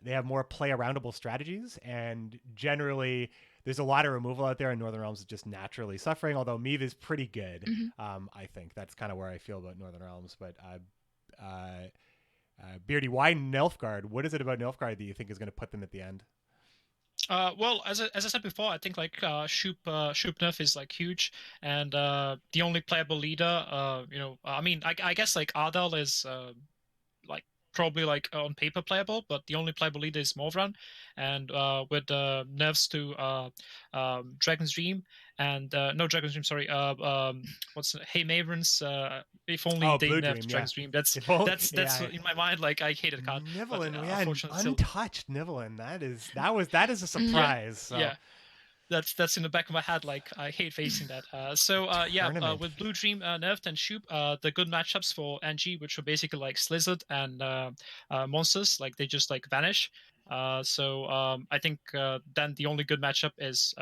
they have more play-aroundable strategies, and generally there's a lot of removal out there, and Northern Realms is just naturally suffering, although Meve is pretty good. I think that's kind of where I feel about Northern Realms. But Beardy, why Nilfgaard? What is it about Nilfgaard that you think is going to put them at the end? Well, as I said before, I think like Shoop nerf is like huge, and the only playable leader, I mean, I guess like Ardal is like probably like on paper playable, but the only playable leader is Morvran, and with nerfs to Dragon's Dream and no Dragon's Dream, sorry, what's Hey Maverns? If only they Blue nerfed Dream, Dragon's Dream. That's yeah. in my mind. Like I hated card. Nivellen, but, yeah, unfortunately, untouched Nivellen. That is a surprise. So. Yeah. That's in the back of my head. Like I hate facing that. With Blue Dream nerfed and Shoop, the good matchups for NG, which are basically like Slizzard and monsters, like they just like vanish. I think then the only good matchup is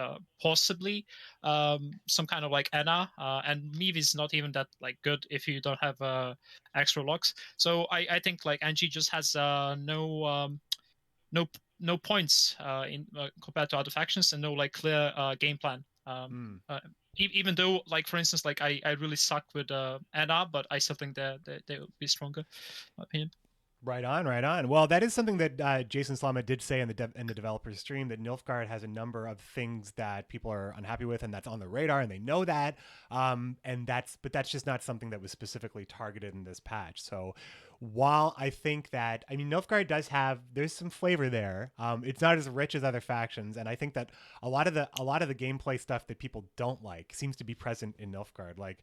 possibly some kind of like Anna, and Meve is not even that like good if you don't have extra locks. So I think like NG just has no points in compared to other factions, and no like clear game plan. Even though, like for instance, like I really suck with Anna, but I still think they will be stronger, in my opinion. Right on. Well, that is something that Jason Slama did say in the developer's stream, that Nilfgaard has a number of things that people are unhappy with, and that's on the radar, and they know that. But that's just not something that was specifically targeted in this patch. So while I think that, I mean, Nilfgaard there's some flavor there. It's not as rich as other factions, and I think that a lot of the gameplay stuff that people don't like seems to be present in Nilfgaard. Like,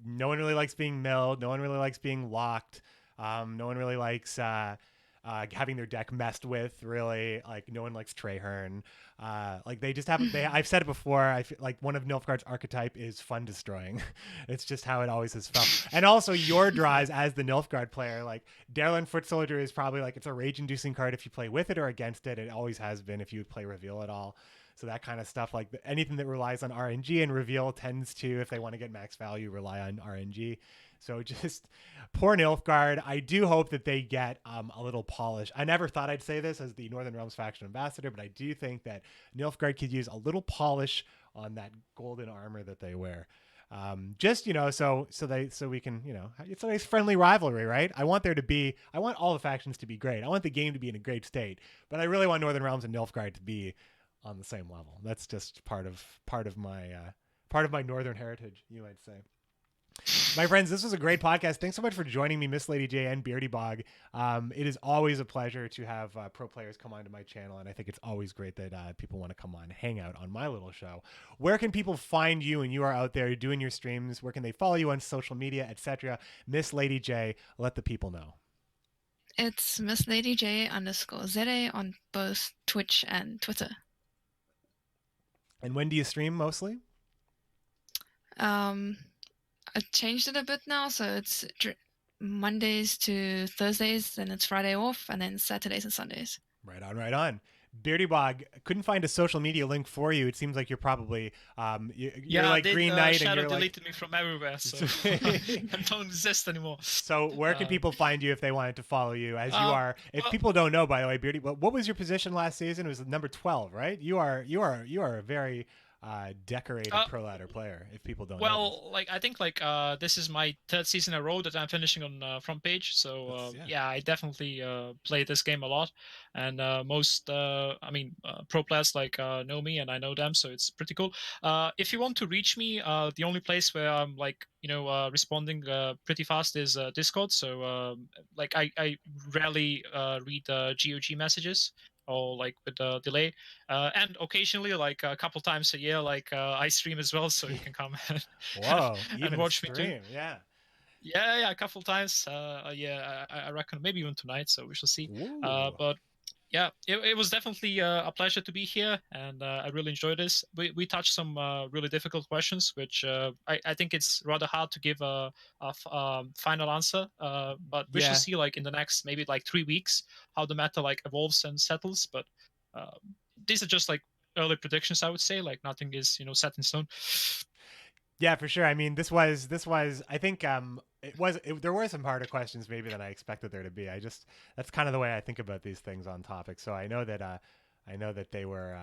no one really likes being milled. No one really likes being locked. No one really likes having their deck messed with. Like no one likes Traherne. Like they just have. I've said it before. I feel like one of Nilfgaard's archetype is fun destroying. It's just how it always has felt. And also your draws as the Nilfgaard player. Like Darlin Foot Soldier is probably like, it's a rage-inducing card if you play with it or against it. It always has been if you play Reveal at all. So that kind of stuff, like anything that relies on RNG, and Reveal tends to, if they want to get max value, rely on RNG. So just poor Nilfgaard. I do hope that they get a little polish. I never thought I'd say this as the Northern Realms faction ambassador, but I do think that Nilfgaard could use a little polish on that golden armor that they wear. So we can, it's a nice friendly rivalry, right? I want all the factions to be great. I want the game to be in a great state, but I really want Northern Realms and Nilfgaard to be on the same level. That's just part of my Northern heritage, you might say. My friends, this was a great podcast. Thanks so much for joining me, MissLadyJay and BeardyBog. It is always a pleasure to have pro players come onto my channel, and I think it's always great that people want to come on, hang out on my little show. Where can people find you when you are out there doing your streams? Where can they follow you on social media, etc.? MissLadyJay, let the people know. It's MissLadyJ_ZA on both Twitch and Twitter. And when do you stream mostly? I changed it a bit now, so it's Mondays to Thursdays, then it's Friday off, and then Saturdays and Sundays. Right on. BeardyBog, couldn't find a social media link for you. It seems like you're probably you're like Green Knight, Shadow and you're deleted me from everywhere, so I don't exist anymore. So where can people find you if they wanted to follow you? As you are, people don't know, by the way, Beardy, what was your position last season? It was number 12, right? You are a very decorated pro ladder player, if people don't know. Well, like I think this is my third season in a row that I'm finishing on front page, so I definitely play this game a lot, and most pro players know me and I know them, so it's pretty cool. If you want to reach me, the only place where I'm responding pretty fast is Discord, so I rarely read GOG messages, or with a delay, and occasionally a couple times a year I stream as well, so you can come and watch me too. A couple times I reckon maybe even tonight, so we shall see. But yeah, it was definitely a pleasure to be here, and I really enjoyed this. We touched some really difficult questions, which I think it's rather hard to give a final answer. But we shall see, in the next maybe 3 weeks, how the meta evolves and settles. But these are just early predictions, I would say. Nothing is set in stone. Yeah, for sure. I mean, this was. I think there were some harder questions maybe than I expected there to be. That's kind of the way I think about these things on topics. So I know that they were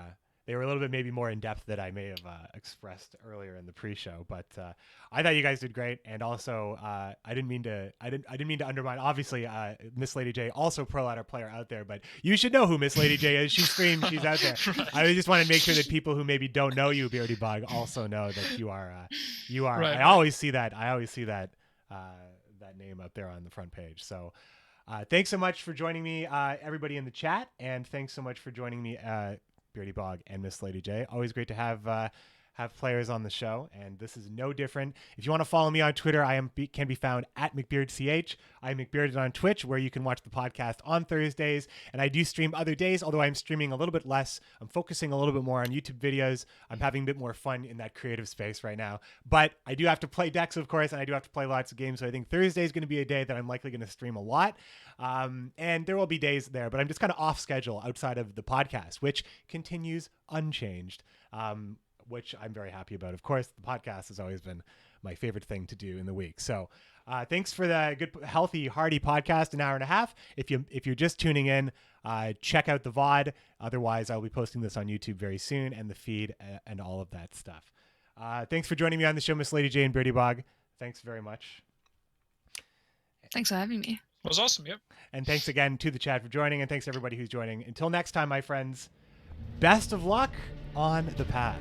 a little bit maybe more in depth than I may have expressed earlier in the pre-show. But I thought you guys did great, and also I didn't mean to undermine. Obviously, MissLadyJay, also pro ladder player out there, but you should know who MissLadyJay is. She streams. She's out there. Right. I just want to make sure that people who maybe don't know you, BeardyBog, also know that you are. Right, I always see that. That name up there on the front page. So. Thanks so much for joining me, everybody in the chat, and thanks so much for joining me, BeardyBog and MissLadyJay. Always great to have players on the show, and this is no different. If you want to follow me on Twitter, can be found at McBeardCH. I'm McBearded on Twitch, where you can watch the podcast on Thursdays, and I do stream other days, although I'm streaming a little bit less. I'm focusing a little bit more on YouTube videos. I'm having a bit more fun in that creative space right now, but I do have to play decks, of course, and I do have to play lots of games, so I think Thursday is going to be a day that I'm likely going to stream a lot, and there will be days there, but I'm just kind of off schedule outside of the podcast, which continues unchanged, which I'm very happy about. Of course, the podcast has always been my favorite thing to do in the week. So thanks for the good, healthy, hearty podcast, an hour and a half. If you're just tuning in, check out the VOD. Otherwise, I'll be posting this on YouTube very soon, and the feed and all of that stuff. Thanks for joining me on the show, MissLadyJay and BeardyBog. Thanks very much. Thanks for having me. It was awesome. Yep. And thanks again to the chat for joining, and thanks everybody who's joining. Until next time, my friends, best of luck on the path.